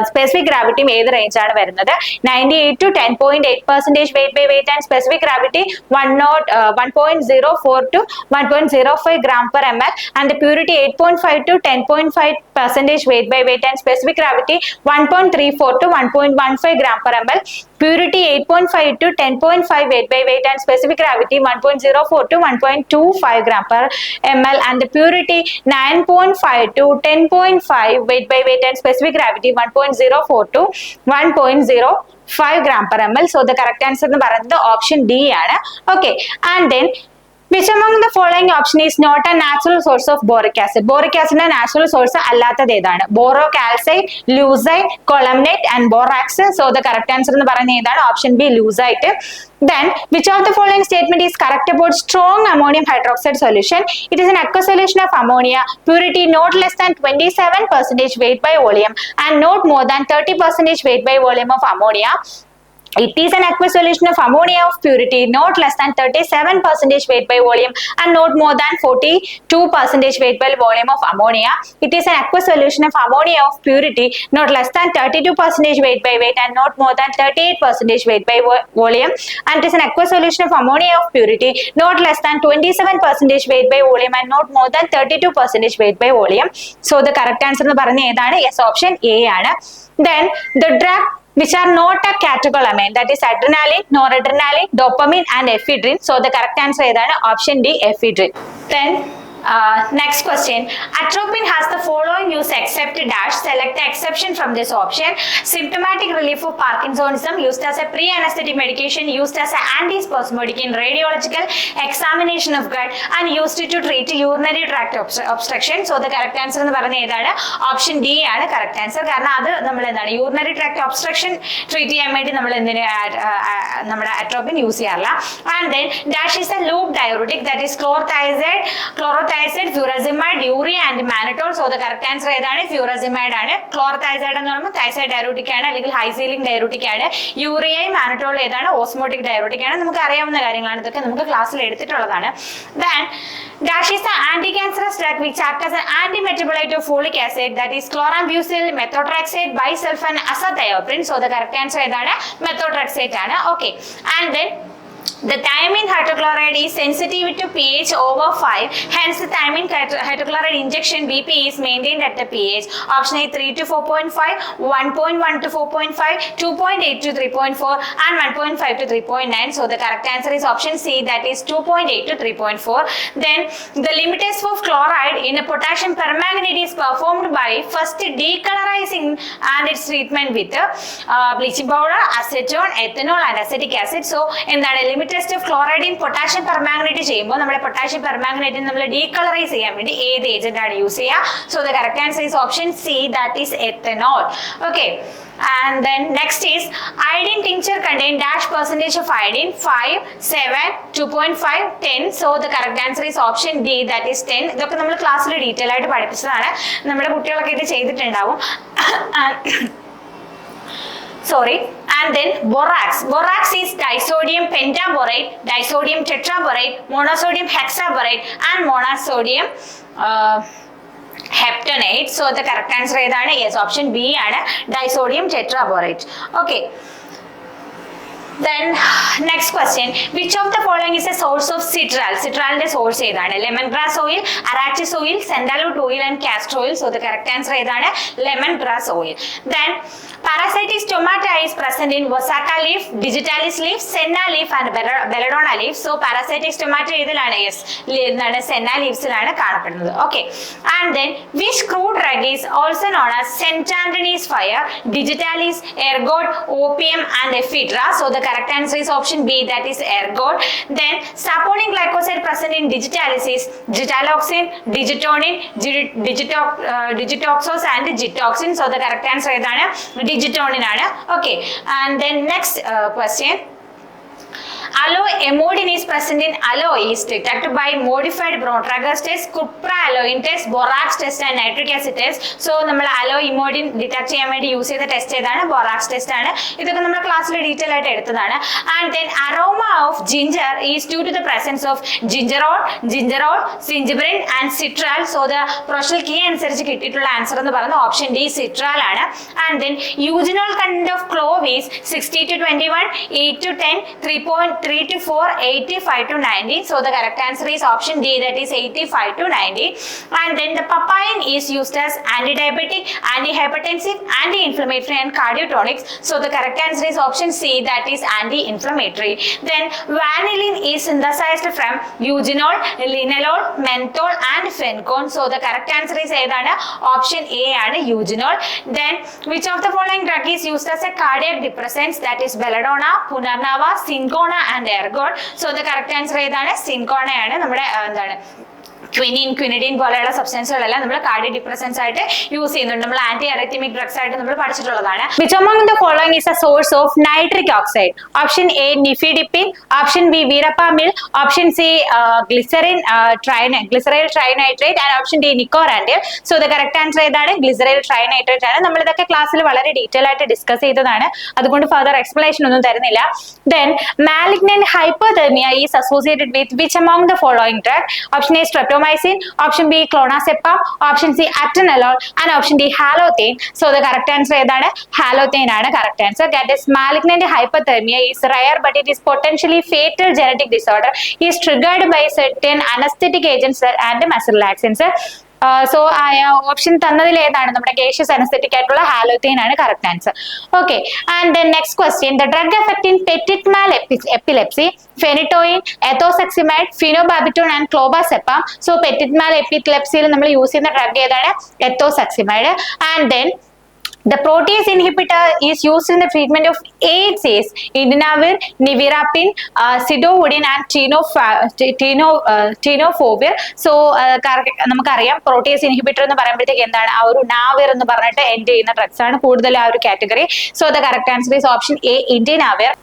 specific ഗ്രാവിറ്റിയും ഏത് റേഞ്ച് ആണ് വരുന്നത്? 98 to 10.8% weight by weight and specific gravity 1.04 to 1.05 gram per ml and the purity 8.5 to 10.5% weight by weight and specific gravity 1.34 to 1.15 gram per ml. Purity 8.5 to 10.5 weight by weight and specific gravity 1.04 to 1.25 gram per ml and the purity 9.5 to 10.5 weight by weight and specific gravity 1.04 to 1.05 gram per ml. So the correct answer എന്ന് പറയുന്നത് option D ആണ്. Okay, and then which among the following option is not a natural source of boric acid? Boric acid natural source അല്ലാത്തത് ഏതാണ്? Borocalcite, leucite, columnate and borax. So the correct answer എന്ന് പറയുന്നത് ഏതാണ്? Option B leucite. Then which of the following statement is correct about strong ammonium hydroxide solution? It is an aqueous solution of ammonia, purity not less than 27% weight by volume and not more than 30% weight by volume of ammonia. It is an aqueous solution of ammonia of purity not less than 37% weight by volume and not more than 42% weight by volume of ammonia. It is an aqueous solution of ammonia of purity not less than 32% weight by weight and not more than 38% weight by volume. And it is an aqueous solution of ammonia of purity not less than 27% weight by volume and not more than 32% weight by volume. So the correct answer എന്ന് പറയുന്നത് ഏതാണ്? Yes, option A ആണ്. Then the drug which are not a catecholamine, that is adrenaline, noradrenaline, dopamine and ephedrine. So the correct answer ഏതാണ്? Option D, ephedrine. Then next question, atropine has the following use except dash. Select the exception from this option. Symptomatic relief of Parkinsonism, used as a pre-anesthetic medication, used as an antispasmodic in radiological examination of gut and used to treat urinary tract obstruction. So the correct answer എന്ന് പറയുന്നത് ഏതാണ്? Option D ആണ് correct answer. കാരണം അത് നമ്മൾ എന്താണ് urinary tract obstruction treat ചെയ്യാൻ വേണ്ടി നമ്മൾ എന്തിന് നമ്മുടെ atropine യൂസ് ചെയ്യാറില്ല. And then dash is a loop diuretic, that is chlorothiazide, furosemide, urea and mannitol. So the correct answer ഏതാണ്? furosemide ആണ്. chlorothiazide എന്ന് പറയുമ്പോൾ thiazide diuretic ആണ്, അല്ലെങ്കിൽ high ceiling diuretic ആണ്. യൂറിയയും മാനറ്റോൾ ഏതാണ്? ഓസ്മോട്ടിക് diuretic ആണ്. നമുക്ക് അറിയാവുന്ന കാര്യങ്ങളാണ് ഇതൊക്കെ, നമുക്ക് ക്ലാസ്സിൽ എടുത്തിട്ടുള്ളതാണ്. Then dash is the anti-cancerous drug which acts as an anti-metabolite of folic acid, that is chlorambucil, methotrexate, bisulfan, azathioprine. So the correct answer ഏതാണ്? methotrexate ആണ്. Okay, and then the thiamine hydrochloride is sensitive to pH over 5, hence the thiamine hydrochloride injection BP is maintained at the pH. Option A 3 to 4.5, 1.1 to 4.5, 2.8 to 3.4 and 1.5 to 3.9. So the correct answer is option C, that is 2.8 to 3.4. Then the limit test of chloride in a potassium permanganate is performed by first decolorizing and its treatment with bleaching powder, acetone, ethanol and acetic acid. So എന്താണ് limit test of chloride in potassium permanganate ചെയ്യുമ്പോൾ നമ്മുടെ potassium permanganate നമ്മൾ decolourise ചെയ്യാൻ വേണ്ടി ഏത് agent ആണ് use ചെയ്യുക? So the correct answer is option C, that is ethanol. Okay, and then next is iodine tincture contain dash percentage of iodine? 5, 7, 2.5, 10. So the correct answer is option D, that is 10. ഇതൊക്കെ നമ്മൾ ക്ലാസ്സിൽ detail ആയിട്ട് പഠിപ്പിച്ചതാണ്, നമ്മുടെ കുട്ടികളൊക്കെ ഇത് ചെയ്തിട്ടുണ്ടാവും. Sorry. And then borax is disodium pentaborate, disodium tetraborate, monosodium hexaborate and monosodium heptanate. So the correct answer ഏതാണ്? Yes, option B ആണ്, disodium tetraborate. Okay, then next question, which of the following is a source of citral? Citralന്റെ source ഏതാണ്? lemongrass oil, arachis oil, sandalwood oil and castor oil. So the correct answer ഏതാണ്? lemongrass oil. Then parasitic stomata is present in Vosaka leaf, digitalis leaf, senna leaf and belladonna leaf. So parasitic stomata ഏതിലാണ്? Yes, senna leaves ലാണ് കാണപ്പെടുന്നത്. Okay, and then which crude drug is also known as centandrinese fire, digitalis, ergot, opium and ephedra? So the correct answer is option B, that is ergot. Then saponin glycoside present in digitalis is digitaloxin, digitonin, digitoxos and digitoxin. So the correct answer ഏതാണ്? digitonin ആണ്. Okay, and then next question, Alloamodin is present in alloy is detected by modified Bront-Trager test, cupralloin test, borax test and nitric acid test. So നമ്മൾ alloamodin detect ചെയ്യാൻ വേണ്ടി use ചെയ്ത test ഏതാണ്? Borax test ആണ്. ഇതൊക്കെ നമ്മുടെ ക്ലാസ്സിൽ detail ആയിട്ട് എടുത്തതാണ്. And then aroma of ginger is due to the presence of gingerol, zingiberene and citral. So the professional key അനുസരിച്ച് കിട്ടിയിട്ടുള്ള ആൻസർ എന്ന് പറയുന്നത് ഓപ്ഷൻ ഡി സിട്രാൽ ആണ്. And then eugenol content of clove is 60 to 21, 8 to 10, 3.3 to 4, 85 to 90. So the correct answer is option D, that is 85 to 90. And then the papain is used as anti-diabetic, anti-hypertensive, anti-inflammatory and cardiotonics. So the correct answer is option C, that is anti-inflammatory. Then vanillin is synthesized from eugenol, linalool, menthol and phencone. So the correct answer is ഏതാണ്? Option A ആണ് eugenol. Then which of the following drug is used as a cardiac depressant? That is belladonna, punarnava, Syncona and ergot. So the correct answer ഏതാണ്? Syncona ആണ്. നമ്മുടെ എന്താണ് ക്വിനിൻ, ക്വിനിഡിൻ പോലെയുള്ള സബ്സ്റ്റൻസുകളെല്ലാം നമ്മൾ cardiac depressants ആയിട്ട് use ചെയ്യുന്നുണ്ട്. നമ്മൾ ആന്റി അറിത്മിക് ഡ്രഗ്സ് ആയിട്ട് നമ്മൾ പഠിച്ചിട്ടുള്ളതാണ്. Which among the following is a source of nitric oxide? Option A nifedipine, option B verapamil, option C glyceryl trinitrate and option D nicorandil. So the correct answer ഏതാണ്? glyceryl trinitrate ആണ്. നമ്മൾ ഇതൊക്കെ ക്ലാസ്സിൽ വളരെ detail ആയിട്ട് discuss ചെയ്തതാണ്. അതുകൊണ്ട് further explanation ഒന്നും തരുന്നില്ല. Then malignant hyperthermia is associated with which among the following drug? Option A streptomycin, option B clonazepam, option C atenolol and option D halothane. So the correct answer ഏതാണ്? halothane ആണ് correct answer. That is malignant hyperthermia is rare but it is potentially fatal genetic disorder. Is triggered by certain anesthetic agents and muscle relaxants. So option തന്നതിൽ ഏതാണ്? നമ്മുടെ gaseous anaesthetic ആയിട്ടുള്ള halothane ആണ് correct answer. Okay, and then next question. The drug effecting petit mal epilepsy, phenytoin, ethosuximide, phenobarbitone and clobazam. So petit mal എപ്പിലെപ്സിയിൽ നമ്മൾ use ചെയ്യുന്ന drug ഏതാണ്? Ethosuximide. And then the protease inhibitor is used in the treatment of AIDS is indinavir, nevirapine, sidovudin and tenofovir. So നമുക്കറിയാം protease inhibitor എന്ന് പറയുമ്പോഴത്തേക്ക് എന്താണ്? ആ ഒരു നാവിർ എന്ന് പറഞ്ഞിട്ട് എൻഡ് ചെയ്യുന്ന ഡ്രഗ്സ് ആണ് കൂടുതൽ ആ ഒരു category. So the correct answer is option A, indinavir.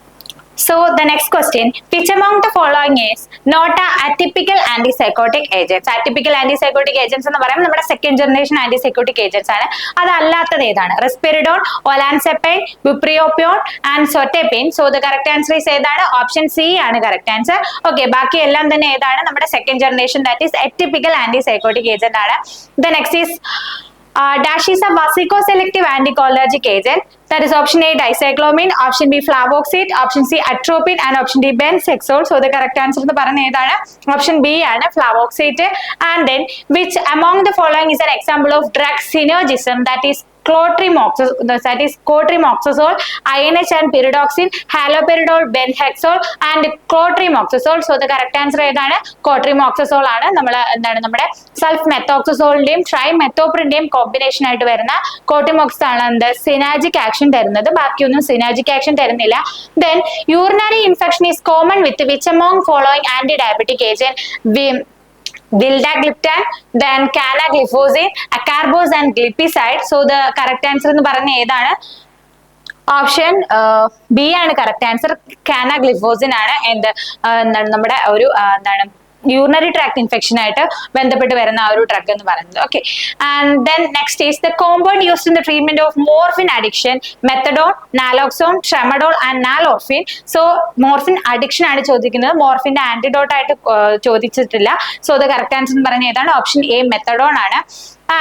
So the next question, which among the following is not a atypical antipsychotic agents? Atypical antipsychotic agents എന്ന് പറയുമ്പോൾ നമ്മുടെ സെക്കൻഡ് ജനറേഷൻ ആന്റിസൈക്കോട്ടിക് ഏജൻസ് ആണ്. അതല്ലാത്തത് ഏതാണ്? Risperidone, olanzapine, bupropion and zotepine. So the correct answer is ഏതാണ്? Option C ആണ് correct answer. Okay, ബാക്കി എല്ലാം തന്നെ ഏതാണ്? നമ്മുടെ second generation, that is atypical antipsychotic agent ആണ്. The next is dash is a vasicoselective anticholinergic agent. That is option A dicyclomine, option B flavoxate, option C atropine and option D benzhexol. So the correct answer എന്ന് പറയുന്നത് ഏതാണ്? Option B ആണ് flavoxate. And then which among the following is an example of drug synergism? That is cotrimoxazole, INH and pyridoxine, haloperidol, benhexol and cotrimoxazole. So the correct answer ഏതാണ്? cotrimoxazole ആണ്. നമ്മൾ എന്താണ് നമ്മുടെ സൾഫ് മെത്തോക്സസോളിന്റെയും ട്രൈമെത്തോപ്രിന്റെയും combination ആയിട്ട് വരുന്ന കോട്രിമോക്സ് ആണ് എന്ത് സിനാജിക് ആക്ഷൻ തരുന്നത്. ബാക്കിയൊന്നും സിനാജിക് ആക്ഷൻ തരുന്നില്ല. Then urinary infection is common with which among following anti-diabetic agent? Vildagliptin, then canagliflozin, acarbose and glipizide. So the correct answer എന്ന് പറയുന്നത് ഏതാണ്? ഓപ്ഷൻ ബി ആണ് കറക്റ്റ് ആൻസർ. canagliflozin ആണ് എന്താണ് നമ്മുടെ ഒരു എന്താണ് യൂറിനറി ട്രാക്ട് ഇൻഫെക്ഷൻ ആയിട്ട് ബന്ധപ്പെട്ട് വരുന്ന ആ ഒരു ഡ്രഗ് എന്ന് പറയുന്നത്. Okay, and then next is the compound used in the treatment of morphine addiction, methadone, naloxone, tramadol and nalorphine. So morphine addiction ആണ് ചോദിക്കുന്നത്, മോർഫിന്റെ ആന്റിഡോട്ട് ആയിട്ട് ചോദിച്ചിട്ടില്ല. സോ ദ കറക്റ്റ് ആൻസർ എന്ന് പറയുന്നത് ഏതാണ്? ഓപ്ഷൻ എ മെത്തഡോൺ ആണ്.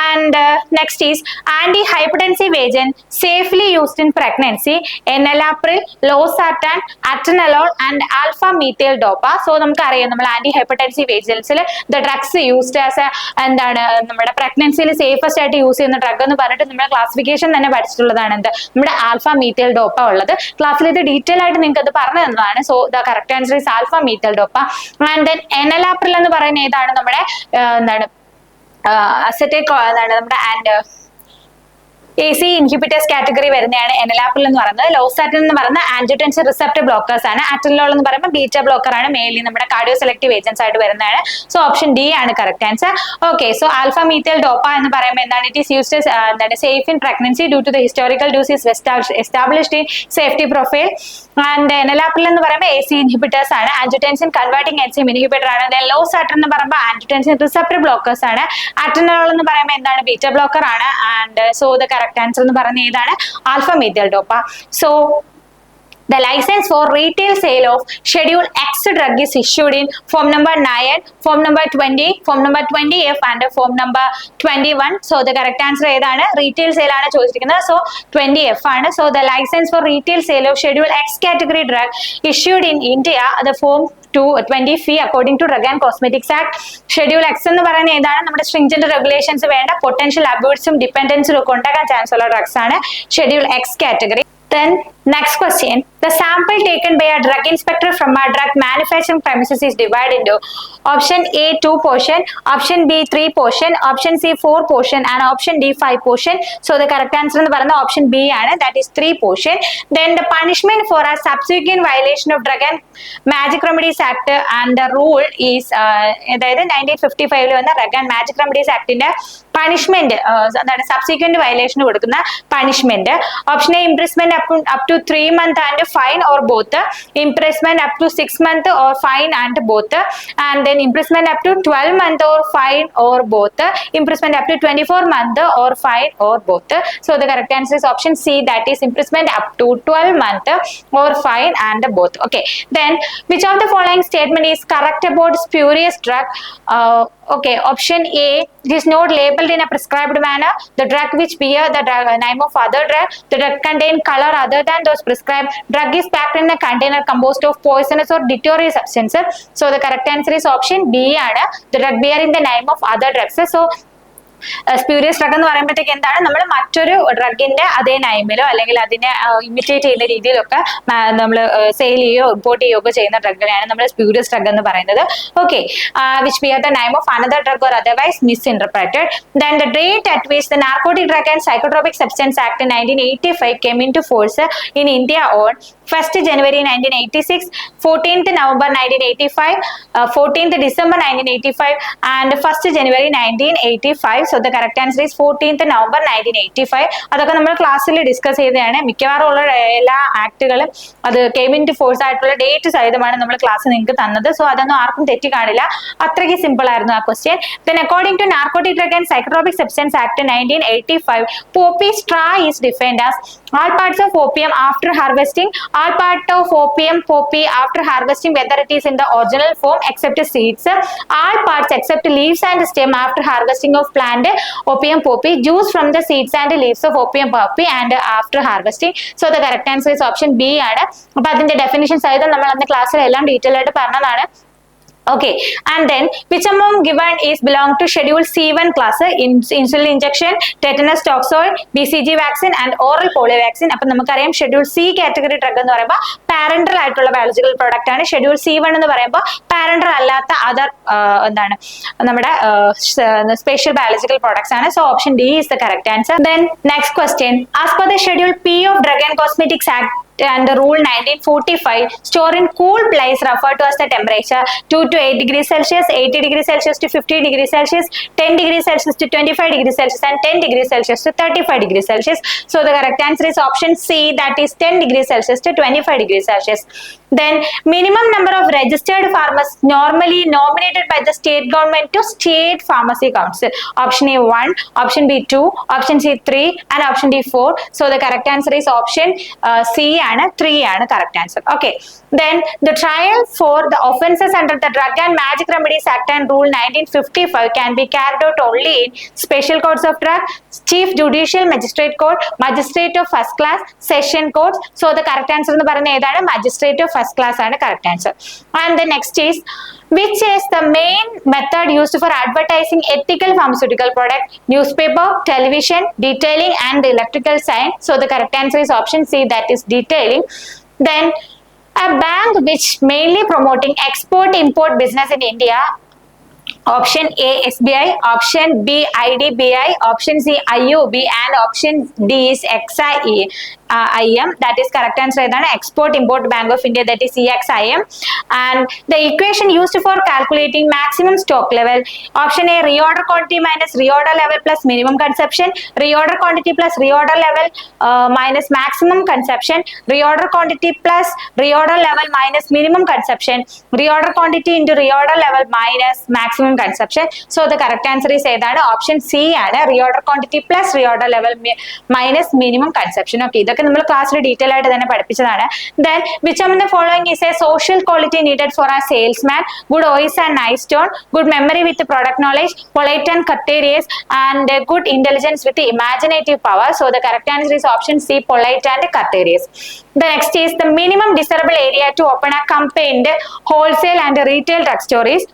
And next is anti-hypertensive agent safely used in pregnancy, enalapril, losartan, atenolol and alpha methyl dopa. So നമുക്കറിയാം നമ്മൾ ആന്റി ഹൈപ്പർടെൻസീവ് ഏജൻസിൽ ദ ഡ്രഗ്സ് യൂസ്ഡ് ആസ് എന്താണ് നമ്മുടെ പ്രഗ്നൻസിയിൽ സേഫസ്റ്റ് ആയിട്ട് യൂസ് ചെയ്യുന്ന ഡ്രഗ് എന്ന് പറഞ്ഞിട്ട് നമ്മുടെ ക്ലാസിഫിക്കേഷൻ തന്നെ പഠിച്ചിട്ടുള്ളതാണ് എന്ത് നമ്മുടെ ആൽഫ മീഥൈൽ ഡോപ്പ ഉള്ളത്. ക്ലാസ്സിൽ ഇത് ഡീറ്റെയിൽ ആയിട്ട് നിങ്ങൾക്ക് അത് പറഞ്ഞു തന്നതാണ്. So the correct answer is alpha methyl dopa. And then enalapril എന്ന് പറയുന്നത് ഏതാണ്? നമ്മുടെ എന്താണ് അസറ്റേറ്റ് നമ്മുടെ AC inhibitors കാറ്റഗറി വരുന്നതാണ് എനലാപ്രിൽ എന്ന് പറയുന്നത്. ലോസാറ്റിൻ എന്ന് പറയുന്ന ആൻജിയോടെൻസിൻ റിസപ്റ്റർ ബ്ലോക്കേഴ്സ് ആണ്. അറ്റനോൾ എന്ന് പറയുമ്പോൾ ബീറ്റ ബ്ലോക്കർ ആണ്. മെയിൻലി നമ്മുടെ കാർഡിയോ സെലക്ടീവ് ഏജൻസ് ആയിട്ട് വരുന്നതാണ്. സോ ഓപ്ഷൻ ഡി ആണ് correct answer. Okay, so alpha methyl dopa എന്ന് പറയുമ്പോൾ എന്താണ്? ഇറ്റ് ഈസ് യൂസ്ഡ് എന്താണ് safe in pregnancy due to the historical use is established in safety profile. And enalapril എന്ന് പറയുമ്പോൾ AC inhibitors ആണ്. ആൻജിയോടെൻസിൻ കൺവേർട്ടിംഗ് എൻസൈം ഇൻഹിബിറ്റർ ആണ്. Then losartan എന്ന് പറയുമ്പോൾ ആൻജിയോടെൻസിൻ റിസപ്റ്റർ ബ്ലോക്കേഴ്സ് ആണ്. അറ്റനോൾ എന്ന് പറയുമ്പോൾ എന്താണ്? ബീറ്റ ബ്ലോക്കർ ആണ്. And so the correct answer എന്ന് പറയുന്നത് ഏതാണ്? Alpha methyl dopa. So the license for retail sale of Schedule X drug is issued in form number 9, form number 20, form number 20F and form number 21. So the correct answer ഏതാണ്? retail sale ആണ് ചോദിച്ചിരിക്കുന്നത്. So 20F ആണ്. So the license for retail sale of Schedule X category drug issued in India, the form 20 fee according to Drug and Cosmetics Act. Schedule X എന്ന് പറയുന്നത് ഏതാണ്? നമ്മുടെ stringent regulations വേണ്ട potential abuseും dependencyയും ഒക്കെ ഉണ്ടാകാൻ ചാൻസ് ഉള്ള drugs ആണ് Schedule X category. Then next question, the sample taken by a drug inspector from a drug manufacturing premises is divided into option A 2 portion, option B 3 portion, option C 4 portion and option D 5 portion. So the correct answer എന്ന് പറയുന്നത് option B ആണ്, that is 3 portion. Then the punishment for a subsequent violation of Drug and Magic Remedies Act and the rule is അതായത് 1955 വന്ന Drug and Magic Remedies Actന്റെ punishment എന്താണ്? Subsequent വയലേഷന് കൊടുക്കുന്ന punishment. Option A imprisonment up to 3 months and fine or both, imprisonment up to 6 months or fine and both, and then imprisonment up to 12 months or fine or both, imprisonment up to 24 months or fine or both. So the correct answer is option C, that is imprisonment up to 12 months or fine and both. Okay, then which of the following statement is correct about spurious drug? Okay, option A, it is not labeled in a prescribed manner. The drug which bear the name of other drug, the drug contain color other than those prescribed. Drug is packed in a container composed of poisonous or deterrent substances. So the correct answer is option B ആണ്, the drug bearing the name of other drugs. So spurious drug എന്ന് പറയുമ്പോഴത്തേക്ക് എന്താണ്? നമ്മൾ മറ്റൊരു ഡ്രഗിന്റെ അതേ നൈമിലോ അല്ലെങ്കിൽ അതിനെ imitate ചെയ്യുന്ന രീതിയിലൊക്കെ നമ്മൾ സെയിൽ ചെയ്യുകയോ ഇമ്പോർട്ട് ചെയ്യുകയോ ഒക്കെ ചെയ്യുന്ന ഡ്രഗിനെയാണ് നമ്മൾ സ്പ്യൂരിയസ് ഡ്രഗ് എന്ന് പറയുന്നത്. Okay, which bear the name of another drug or otherwise misinterpreted. Then the date at which the Narcotic Drug and Psychotropic Substance Act 1985 came into force in India on 1st January 1986, 14th November 1985, 14th December 1985 and 1st January 1985. So the correct answer is 14th November 1985. അതൊക്കെ നമ്മൾ ക്ലാസ്സിൽ discuss ചെയ്തതാണ്. മിക്കവാറും ഉള്ള എല്ലാ ആക്ടുകളും അത് came in to force ആയിട്ടുള്ള date സഹിതമാണ് നമ്മൾ ക്ലാസ് നിങ്ങൾക്ക് തന്നത്. സോ അതൊന്നും ആർക്കും തെറ്റി കാണില്ല, അത്രയ്ക്ക് സിമ്പിൾ ആയിരുന്നു ആ question. Then according to Narcotic Drug and Psychotropic Substance Act 1985, poppy straw is defined as all parts of opium after harvesting, all part of opium poppy after harvesting whether it is in the original form except seeds, all parts except leaves and stem after harvesting of plant opium poppy, juice from the seeds and leaves of opium poppy and after harvesting. So the correct answer is option B ആണ്. അപ്പൊ അതിന്റെ definition സഹിതം നമ്മൾ അന്ന് ക്ലാസ്സിൽ എല്ലാം detail ആയിട്ട് പറഞ്ഞതാണ്. Okay, and then which among given is belong to schedule C1 class? Insulin injection, tetanus toxoid, BCG vaccine and oral polio vaccine. അപ്പോൾ നമുക്കറിയാം ഷെഡ്യൂൾ സി കാറ്റഗറി ഡ്രഗ് എന്ന് പറയുമ്പോൾ പാരന്റൽ ആയിട്ടുള്ള ബയോളജിക്കൽ പ്രോഡക്റ്റ് ആണ്. ഷെഡ്യൂൾ C1 എന്ന് പറയുമ്പോൾ parental അല്ലാത്ത other എന്താണ് നമ്മുടെ സ്പെഷ്യൽ ബയോളജിക്കൽ പ്രോഡക്ട്സ് ആണ്. So option D is the correct answer. Then next question, as per the schedule P of Drug and Cosmetics Act and rule 1945, store in cool place referred to as the temperature 2 to 8 degrees Celsius, 80 degrees Celsius to 50 degrees Celsius, 10 degrees Celsius to 25 degrees Celsius and 10 degrees Celsius to 35 degrees Celsius. So the correct answer is option C, that is 10 degrees Celsius to 25 degrees Celsius. Then minimum number of registered pharmacists normally nominated by the state government to state pharmacy council. Option A 1, option B 2, option C 3 and option D 4. So the correct answer is option C ആണ്, 3 ആണ് correct answer. Okay, then the trial for the offences under the Drug and Magic Remedies Act and rule 1955 can be carried out only in special courts of drug, chief judicial magistrate court, magistrate of first class, session courts. So the correct answer എന്ന് പറയുന്നത് ഏതാണ്? magistrate of first class ആണ് correct answer. And the next is which is the main method used for advertising ethical pharmaceutical product? Newspaper, television, detailing and electrical sign. So the correct answer is option C, that is detailing. Then a bank which mainly promoting export import business in India Option A SBI, option B IDBI, option C IOB, and option D is XIE. IM, that is correct answer ഏതാണ് Export Import Bank of India, that is EXIM. And the equation used for calculating maximum stock level, option A reorder quantity minus reorder level plus minimum consumption, reorder quantity plus reorder level minus maximum consumption, reorder quantity plus reorder level minus minimum consumption, reorder quantity into reorder level minus maximum consumption. So the correct answer is ഏതാണ് option C ആണ് reorder quantity plus reorder level minus minimum consumption. Okay, ഇതൊക്കെ നമ്മൾ ക്ലാസ്സിൽ detail ആയിട്ട് തന്നെ പഠിപ്പിച്ചതാണ്. Then which among the following is a social quality needed for a salesman? Good voice and nice tone, good memory with product knowledge, polite and courteous, and good intelligence with imaginative power. So the correct answer is option C, polite and courteous. The next is the minimum desirable area to open a combined wholesale and retail drugstore is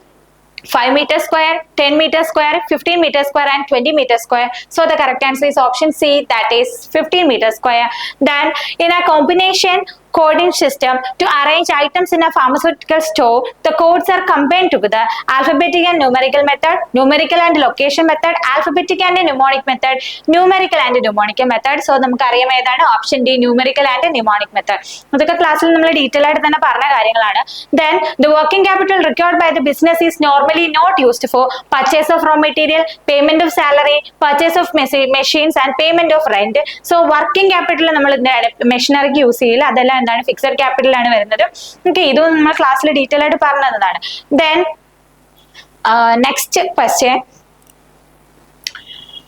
5 meters square, 10 meters square, 15 meters square, and 20 meters square. So the correct answer is option C, that is 15 meters square. Then in a combination coding system to arrange items in a pharmaceutical store, the codes are combined together: alphabetic and numerical method, numerical and location method, alphabetic and mnemonic method, numerical and mnemonic method. So നമുക്ക് അറിയാം ഏതാണ് option D, numerical and mnemonic method. ഇതൊക്കെ ക്ലാസ്സിൽ നമ്മൾ detail ആയിട്ട് തന്നെ പറഞ്ഞ കാര്യങ്ങളാണ്. Then the working capital required by the business is normally not used for purchase of raw material, payment of salary, purchase of machines, and payment of rent. So working capital നമ്മൾ മെഷീനറിക്ക് use ചെയ്യില്ല, അതെല്ലാം എന്താണ് fixed capital ആണ് വരുന്നത്. Okay, ഇതും നമ്മൾ ക്ലാസ്സിൽ detail ആയിട്ട് പറഞ്ഞു തന്നതാണ്. Then next question,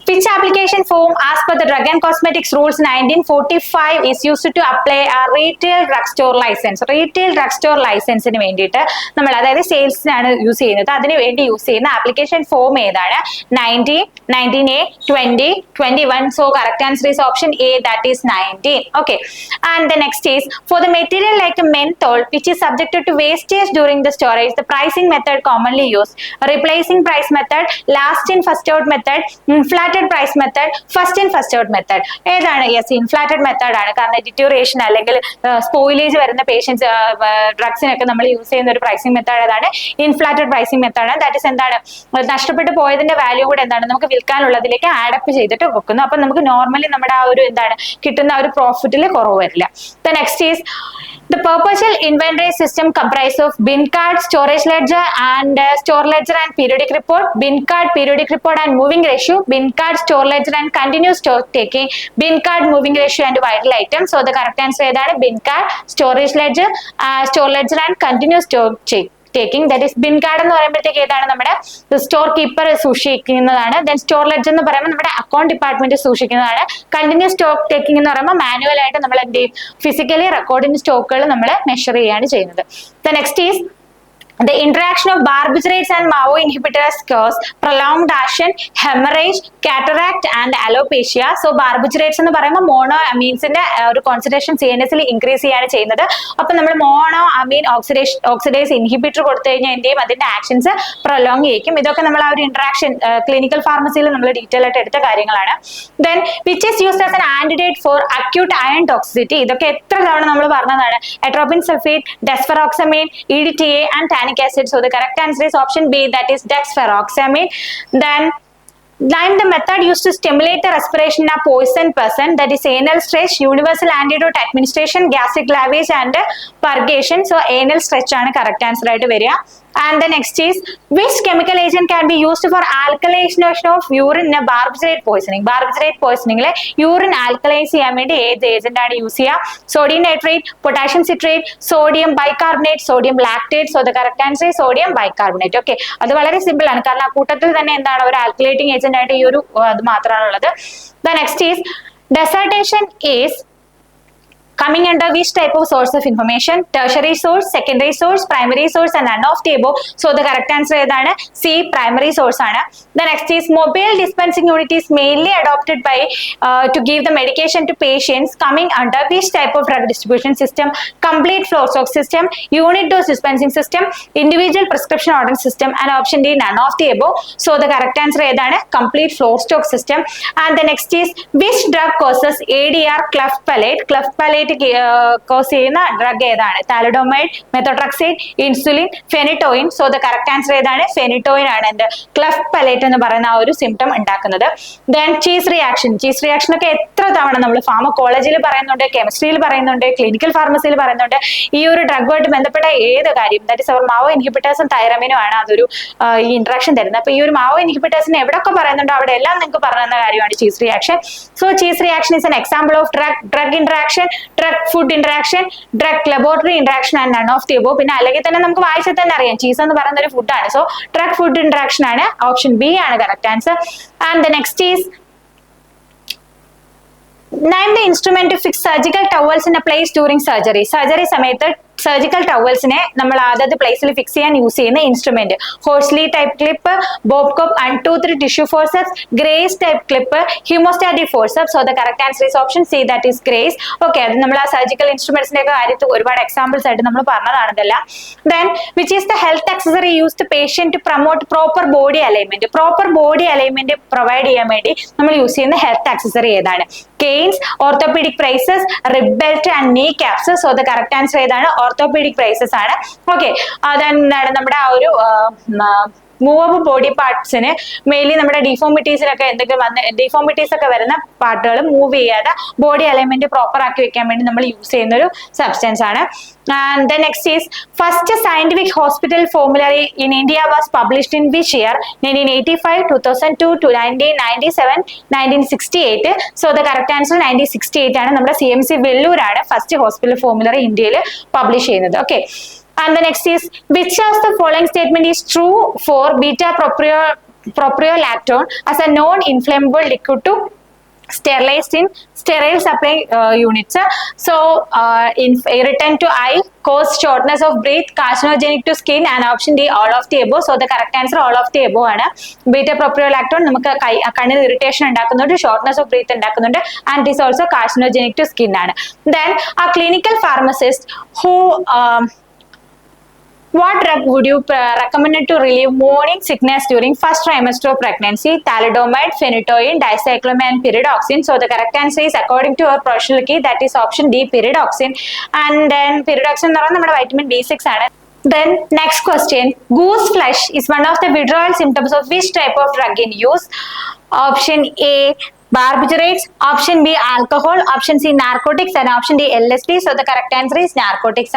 which application form as per the Drug and Cosmetics Rules 1945 is used to apply a retail drugstore license? Retail drugstore license ന് വേണ്ടിയിട്ട് നമ്മൾ അതായത് സെയിൽസിനാണ് യൂസ് ചെയ്യുന്നത്, അതിന് വേണ്ടി യൂസ് ചെയ്യുന്ന ആപ്ലിക്കേഷൻ ഫോം ഏതാണ്? 19, 19A, 20, 21. So correct answer is option A, that is 19. Okay, and the next is for the material like a menthol which is subjected to wastage during the storage, the pricing method commonly used: replacing price method, last in first out method, inflated price method, first in first out method. ഏതാണ്? Yes, inflated method ആണ്. കാരണം deterioration അല്ലെങ്കിൽ spoilage വരുന്ന patients ഡ്രഗ്സിനൊക്കെ നമ്മൾ use ചെയ്യുന്ന ഒരു pricing method ഏതാണ്? Inflated pricing method. That is എന്താണ്? നഷ്ടപ്പെട്ടു പോയതിന്റെ വാല്യൂ കൂടെ എന്താണ് നമുക്ക് വിൽക്കാനുള്ളതിലേക്ക് ആഡപ്പ് ചെയ്തിട്ട് വെക്കുന്നു. അപ്പൊ നമുക്ക് നോർമലി നമ്മുടെ ആ ഒരു എന്താണ് കിട്ടുന്ന ഒരു പ്രോഫിറ്റിൽ കുറവ് വരില്ല. The next is the perpetual inventory system comprised of bin card, storage ledger, and store ledger and periodic report, bin card, periodic report, and moving ratio, bin card, store ledger, and continuous stock taking, bin card, moving ratio, and vital items. So the correct answer ഏതാണ്? bin card, storage ledger, store ledger, and continuous stock taking. That is bin card എന്ന് പറയുമ്പോഴത്തേക്ക് ഏതാണ്? നമ്മുടെ store keeper സൂക്ഷിക്കുന്നതാണ്. Then store ledger എന്ന് പറയുമ്പോൾ നമ്മുടെ account department സൂക്ഷിക്കുന്നതാണ്. കണ്ടിന്യൂസ് സ്റ്റോക്ക് ടേക്കിംഗ് എന്ന് പറയുമ്പോൾ മാനുവൽ ആയിട്ട് നമ്മൾ എന്ത് ചെയ്യും? ഫിസിക്കലി റെക്കോർഡിംഗ് സ്റ്റോക്കുകൾ നമ്മൾ മെഷർ ചെയ്യാണ് ചെയ്യുന്നത്. The next is the interaction of barbiturates and MAO inhibitors cause prolonged action, hemorrhage, cataract, and alopecia. So barbiturates എന്ന് പറയുമ്പോൾ മോണോ അമീൻസിന്റെ ഒരു കോൺസെൻട്രേഷൻ CNS ഇൻക്രീസ് ചെയ്യാണ് ചെയ്യുന്നത്. അപ്പൊ നമ്മൾ മോണോ അമീൻ ഓക്സിഡേസ് ഇൻഹിബിറ്റർ കൊടുത്തു കഴിഞ്ഞാൽ എന്ത് ചെയ്യും? അതിന്റെ ആക്ഷൻസ് പ്രൊലോങ് ചെയ്യിക്കും. ഇതൊക്കെ നമ്മൾ ആ ഒരു ഇന്ററാക്ഷൻ ക്ലിനിക്കൽ ഫാർമസിയിൽ നമ്മൾ ഡീറ്റെയിൽ ആയിട്ട് എടുത്ത കാര്യങ്ങളാണ്. Then which is used as an antidote for acute iron toxicity? ഇതൊക്കെ എത്ര തവണ നമ്മൾ പറഞ്ഞതാണ്? Atropine sulphate, desferrioxamine, EDTA, and tannic acid. So the correct answer is option B, that is dexferoxamine. Then the method used to stimulate the respiration in a poisoned person, that is anal stretch, universal antidote administration, gastric lavage, and purgation. So anal stretch ആണ് correct answer ആയിട്ട് വരിക. And the next is which chemical agent can be used for alkalization of urine in a barbiturate poisoning? Barbiturate poisoning le urine alkalize ചെയ്യാൻ വേണ്ടി ഏത് agent ആണ് use ചെയ്യുക? sodium nitrate, potassium citrate, sodium bicarbonate, sodium lactate. So the correct answer is sodium bicarbonate. Okay, അത് വളരെ simple ആണ്, കാരണം ആ കൂട്ടത്തിൽ തന്നെ എന്താണ് ഒരു ആൽക്കലേറ്റിംഗ് ഏജന്റ് ആയിട്ട് ഈ ഒരു അത് മാത്രമാണ് ഉള്ളത്. The next is dissertation is coming under which type of source of information? Tertiary source, secondary source, primary source, and none of the above. So the correct answer ഏതാണ്? C, primary source ആണ്. The next is mobile dispensing unit is mainly adopted by to give the medication to patients, coming under which type of drug distribution system? Complete flow stock system, unit dose dispensing system, individual prescription ordering system, and option D, none of the above. So the correct answer ഏതാണ്? Complete flow stock system. And the next is which drug causes ADR cleft palate? Cleft palate ആയിട്ട് cause ചെയ്യുന്ന drug ഏതാണ്? Thalidomide, methotrexate, insulin, phenytoin. So the correct answer ഏതാണ്? Phenytoin ആണ് എന്ത് cleft പലേറ്റ് എന്ന് പറയുന്ന ആ ഒരു സിംറ്റം ഉണ്ടാക്കുന്നത്. Then cheese reaction. Cheese reaction ഒക്കെ എത്ര തവണ നമ്മൾ ഫാർമക്കോളജിയിൽ പറയുന്നുണ്ട്, കെമിസ്ട്രിയിൽ പറയുന്നുണ്ട്, ക്ലിനിക്കൽ ഫാർമസിയിൽ പറയുന്നുണ്ട്. ഈ ഒരു ഡ്രഗുമായിട്ട് ബന്ധപ്പെട്ട ഏത് കാര്യം, ദാറ്റ് ഇസ് അവർ മാവോ ഇൻഹിബിറ്റേഴ്സും തൈറമിനും ആണ് അതൊരു ഈ ഇന്ററാക്ഷൻ തരുന്നത്. അപ്പൊ ഈ ഒരു മാവോ ഇൻഹിബിറ്റേഴ്സിന് എവിടെയൊക്കെ പറയുന്നുണ്ടോ അവിടെ എല്ലാം നിങ്ങൾക്ക് പറയുന്ന കാര്യമാണ് cheese reaction. So cheese reaction is an example of drug interaction, drug food interaction, drug laboratory interaction and none of the above. പിന്നെ അല്ലെങ്കിൽ തന്നെ നമുക്ക് വായിച്ചാൽ തന്നെ അറിയാം ചീസ് എന്ന് പറയുന്ന ഒരു ഫുഡാണ്. സോ ഡ്രഗ് ഫുഡ് ഇന്ററാക്ഷൻ ആണ്, ഓപ്ഷൻ ബി ആണ് correct answer. And the next is name the instrument to fix surgical towels in a place during surgery. Surgery സമയത്ത് സർജിക്കൽ ടവൽസിനെ നമ്മൾ അതത് പ്ലേസിൽ ഫിക്സ് ചെയ്യാൻ യൂസ് ചെയ്യുന്ന instrument. Horsley type clip, Babcock, untoothed tissue forceps, Grace type clip, haemostatic forceps. So the correct answer is option C, that is Grace. Okay, അത് നമ്മൾ ആ സർജിക്കൽ ഇൻസ്ട്രുമെന്റ്സിന്റെ ഒക്കെ കാര്യത്തിൽ ഒരുപാട് എക്സാമ്പിൾസ് ആയിട്ട് നമ്മൾ പറഞ്ഞതാണെന്നല്ല. Then which is the health accessory used patient to promote proper body alignment. Proper body alignment provide ചെയ്യാൻ വേണ്ടി നമ്മൾ യൂസ് ചെയ്യുന്ന ഹെൽത്ത് ആക്സസറി ഏതാണ്? Canes, orthopaedic braces, rib belt and knee caps. So the correct answer ഏതാണ്? Orthopaedic braces ആണ്. Okay, അതെന്താണ് നമ്മുടെ ആ ഒരു മൂവബിൾ ബോഡി പാർട്സിന് മെയിൻലി നമ്മുടെ ഡിഫോമിറ്റീസിലൊക്കെ എന്തൊക്കെ ഡിഫോമിറ്റീസ് ഒക്കെ വരുന്ന പാർട്ടുകൾ മൂവ് ചെയ്യാതെ ബോഡി അലൈൻമെന്റ് പ്രോപ്പർ ആക്കി വെക്കാൻ വേണ്ടി നമ്മൾ യൂസ് ചെയ്യുന്ന ഒരു സബ്സ്റ്റൻസ് ആണ്. And the next is first scientific hospital formulary in India was published in which year? 1985, 2002, 1997, 1968. So the correct answer 1968 ആണ്. നമ്മുടെ CMC വെല്ലൂരാണ് ഫസ്റ്റ് ഹോസ്പിറ്റൽ ഫോർമുലറി ഇന്ത്യയിൽ പബ്ലിഷ് ചെയ്യുന്നത്. Okay, and the next is which of the following statement is true for beta propiolactone as a non-inflammable liquid to sterilized in sterile supply units? So irritant to eye, cause shortness of breath, carcinogenic to skin, and option D all of the above. So the correct answer all of the above ആണ്. beta propiolactone നമുക്ക് കണ്ണിന് irritation ഉണ്ടാക്കുന്നുണ്ട്, shortness of breath ഉണ്ടാക്കുന്നുണ്ട്, and it is also carcinogenic to skin ആണ്. Then a clinical pharmacist who what drug would you recommend to relieve morning sickness during first trimester of pregnancy? Thalidomide, phenytoin, dicyclomine, pyridoxine. So the correct answer is according to our professional key, that is option D, pyridoxine. And then pyridoxine എന്ന് പറയുന്നത് നമ്മുടെ vitamin B6 ആണ്. Then next question, goose flesh is one of the withdrawal symptoms of which type of drug in use? Option A, barbiturates, option B, alcohol, option C, narcotics, and option D, LSD. So the correct answer is narcotics.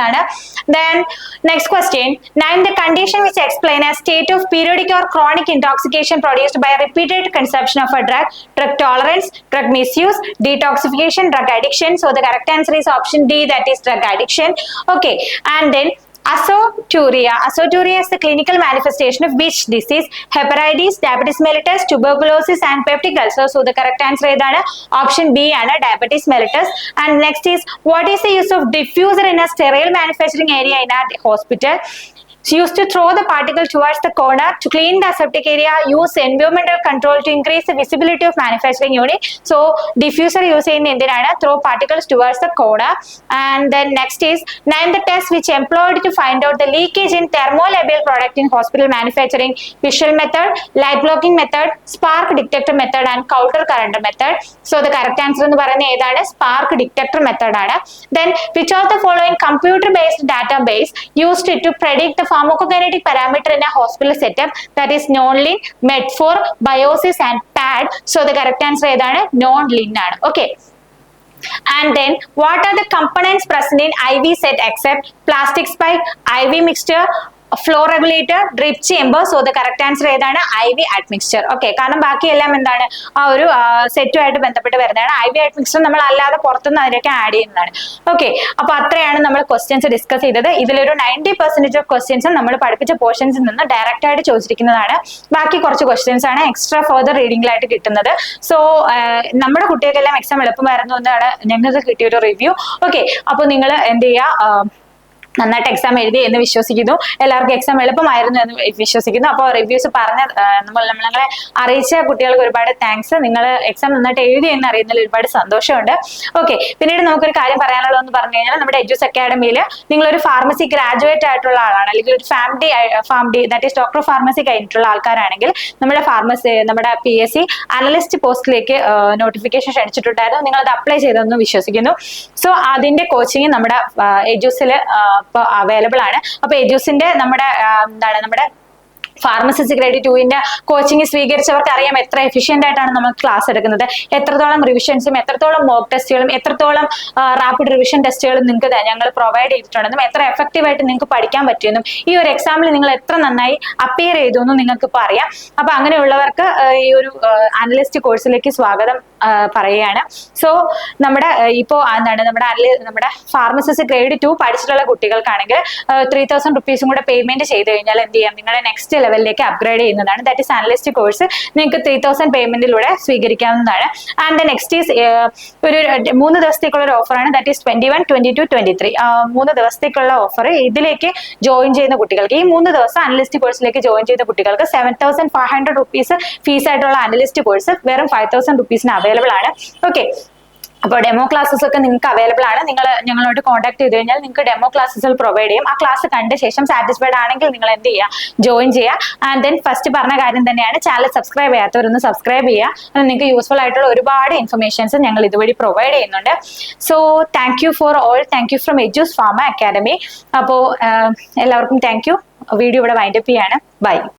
Then next question, name the condition which explain a state of periodic or chronic intoxication produced by repeated consumption of a drug. Drug tolerance, drug misuse, detoxification, drug addiction. So the correct answer is option D, that is drug addiction. Okay, and then azoturia. Azoturia is the clinical manifestation of which disease? Hepatitis, diabetes mellitus, tuberculosis, and peptic ulcer. So the correct answer is option B and diabetes mellitus. And next is what is the use of diffuser in a sterile manufacturing area in a hospital? Used to throw the particle towards the corner to clean the aseptic area. Use environmental control to increase the visibility of manufacturing unit. So diffuser use in എന്തിനാണ്? Throw particles towards the corner. And then next is name the test which employed to find out the leakage in thermolabial product in hospital manufacturing. Visual method, light blocking method, spark detector method, and counter current method. So the correct answer എന്ന് പറയുന്നത് ഏതാണ്? spark detector method ആണ്. Then which of the following computer based database used to predict the pharmacokinetic parameter in a hospital setup? That is non-lin, Medfor, Biosis, and PAD. So the correct answer ഏതാണ്? non-lin ആണ്. Okay, and then what are the components present in IV set except plastic spike, IV mixture, flow regulator, drip chamber? So the correct answer ഏതാണ്? IV admixture. Okay, കാരണം ബാക്കിയെല്ലാം എന്താണ് ആ ഒരു സെറ്റുമായിട്ട് ബന്ധപ്പെട്ട് വരുന്നതാണ്. IV അഡ്മിക്സ്ചർ നമ്മൾ അല്ലാതെ പുറത്തുനിന്ന് അതിലേക്ക് ആഡ് ചെയ്യുന്നതാണ്. ഓക്കെ, അപ്പൊ അത്രയാണ് നമ്മൾ ക്വസ്റ്റ്യൻസ് ഡിസ്കസ് ചെയ്തത്. ഇതിലൊരു 90% ഓഫ് ക്വസ്റ്റ്യൻസും നമ്മൾ പഠിപ്പിച്ച പോർഷൻസിൽ നിന്ന് ഡയറക്റ്റ് ആയിട്ട് ചോദിച്ചിരിക്കുന്നതാണ്. ബാക്കി കുറച്ച് ക്വസ്റ്റ്യൻസ് ആണ് എക്സ്ട്രാ ഫർദർ റീഡിംഗിലായിട്ട് കിട്ടുന്നത്. സോ നമ്മുടെ കുട്ടികൾക്കെല്ലാം എക്സാം എളുപ്പമായിരുന്നു എന്നാണ് ഞങ്ങൾക്ക് കിട്ടിയൊരു റിവ്യൂ. ഓക്കെ, അപ്പൊ നിങ്ങൾ എന്ത് ചെയ്യുക, നന്നായിട്ട് എക്സാം എഴുതി എന്ന് വിശ്വസിക്കുന്നു. എല്ലാവർക്കും എക്സാം എളുപ്പമായിരുന്നു എന്ന് വിശ്വസിക്കുന്നു. അപ്പോൾ റിവ്യൂസ് പറഞ്ഞ നമ്മളെ അറിയിച്ച കുട്ടികൾക്ക് ഒരുപാട് താങ്ക്സ്. നിങ്ങൾ എക്സാം നന്നായിട്ട് എഴുതി എന്ന് അറിയുന്നതിൽ ഒരുപാട് സന്തോഷമുണ്ട്. ഓക്കെ, പിന്നീട് നമുക്കൊരു കാര്യം പറയാനുള്ളതെന്ന് പറഞ്ഞു കഴിഞ്ഞാൽ നമ്മുടെ എഡ്യൂസ് അക്കാഡമിയിൽ നിങ്ങളൊരു ഫാർമസി ഗ്രാജുവേറ്റ് ആയിട്ടുള്ള ആളാണ്, അല്ലെങ്കിൽ ഒരു PharmD that is doctor of pharmacy കഴിഞ്ഞിട്ടുള്ള ആൾക്കാരാണെങ്കിൽ നമ്മുടെ PSC അനലിസ്റ്റ് പോസ്റ്റിലേക്ക് നോട്ടിഫിക്കേഷൻ ക്ഷണിച്ചിട്ടുണ്ടായിരുന്നു. നിങ്ങൾ അത് അപ്ലൈ ചെയ്തെന്ന് വിശ്വസിക്കുന്നു. സോ അതിന്റെ കോച്ചിങ് നമ്മുടെ എഡ്യൂസിൽ ഇപ്പൊ അവൈലബിൾ ആണ്. അപ്പൊ എഡ്യൂസിന്റെ നമ്മുടെ ഫാർമസിസ്റ്റ് ഗ്രേഡ് 2 കോച്ചിങ് സ്വീകരിച്ചവർക്ക് അറിയാം എത്ര എഫിഷ്യന്റ് ആയിട്ടാണ് നമ്മൾ ക്ലാസ് എടുക്കുന്നത്, എത്രത്തോളം റിവിഷൻസും എത്രത്തോളം മോക്ക് ടെസ്റ്റുകളും എത്രത്തോളം റാപ്പിഡ് റിവിഷൻ ടെസ്റ്റുകളും നിങ്ങൾക്ക് ഞങ്ങൾ പ്രൊവൈഡ് ചെയ്തിട്ടുണ്ടെന്നും എത്ര എഫക്റ്റീവ് ആയിട്ട് നിങ്ങൾക്ക് പഠിക്കാൻ പറ്റുമെന്നും ഈ ഒരു എക്സാമിൽ നിങ്ങൾ എത്ര നന്നായി അപ്പിയർ ചെയ്തു എന്നും നിങ്ങൾക്ക് ഇപ്പോൾ അറിയാം. അപ്പൊ അങ്ങനെയുള്ളവർക്ക് ഈ ഒരു അനലിസ്റ്റ് കോഴ്സിലേക്ക് സ്വാഗതം പറയുകയാണ്. സോ നമ്മുടെ ഇപ്പോൾ നമ്മുടെ ഫാർമസിസ്റ്റ് ഗ്രേഡ് 2 പഠിച്ചിട്ടുള്ള കുട്ടികൾക്കാണെങ്കിൽ 3000 റുപ്പീസും കൂടെ പേയ്മെന്റ് ചെയ്ത് കഴിഞ്ഞാൽ എന്ത് ചെയ്യാം, നിങ്ങളുടെ നെക്സ്റ്റ് ലെവലിലേക്ക് അപ്ഗ്രേഡ് ചെയ്യുന്നതാണ്. ദാറ്റ് ഈസ് അനലിസ്റ്റ് കോഴ്സ് നിങ്ങൾക്ക് 3000 പേയ്മെന്റിലൂടെ സ്വീകരിക്കാവുന്നതാണ്. ആൻഡ് നെക്സ്റ്റ് ഈസ് ഒരു 3 ദിവസത്തേക്കുള്ള ഒരു ഓഫറാണ്. ദാറ്റ് ഈസ് 21, 22, 23 3 ദിവസത്തേക്കുള്ള ഓഫർ. ഇതിലേക്ക് ജോയിൻ ചെയ്യുന്ന കുട്ടികൾക്ക്, ഈ 3 ദിവസം അനലിസ്റ്റ് കോഴ്സിലേക്ക് ജോയിൻ ചെയ്ത കുട്ടികൾക്ക് 7500 റുപ്പീസ് ഫീസ് ആയിട്ടുള്ള അനലിസ്റ്റ് കോഴ്സ് വെറും 5000 റുപ്പീസിന് അവൈലബിൾ ആണ്. ഓക്കെ, അപ്പോൾ ഡെമോ ക്ലാസ്സസ് ഒക്കെ നിങ്ങൾക്ക് അവൈലബിൾ ആണ്. നിങ്ങൾ ഞങ്ങളോട് കോൺടാക്ട് ചെയ്ത് കഴിഞ്ഞാൽ നിങ്ങൾക്ക് ഡെമോ ക്ലാസ്സസ് പ്രൊവൈഡ് ചെയ്യും. ആ ക്ലാസ് കണ്ട ശേഷം സാറ്റിസ്ഫൈഡ് ആണെങ്കിൽ നിങ്ങൾ എന്ത് ചെയ്യുക, ജോയിൻ ചെയ്യുക. ആൻഡ് ദെൻ ഫസ്റ്റ് പറഞ്ഞ കാര്യം തന്നെയാണ്, ചാനൽ സബ്സ്ക്രൈബ് ചെയ്യാത്തവരൊന്ന് സബ്സ്ക്രൈബ് ചെയ്യുക. അത് നിങ്ങൾക്ക് യൂസ്ഫുൾ ആയിട്ടുള്ള ഒരുപാട് ഇൻഫർമേഷൻസ് ഞങ്ങൾ ഇതുവഴി പ്രൊവൈഡ് ചെയ്യുന്നുണ്ട്. So thank you for all. Thank you from Eduse pharma Academy. അപ്പോൾ എല്ലാവർക്കും താങ്ക് യു. വീഡിയോ ഇവിടെ വൈൻഡപ്പ് ചെയ്യാണ്. ബൈ.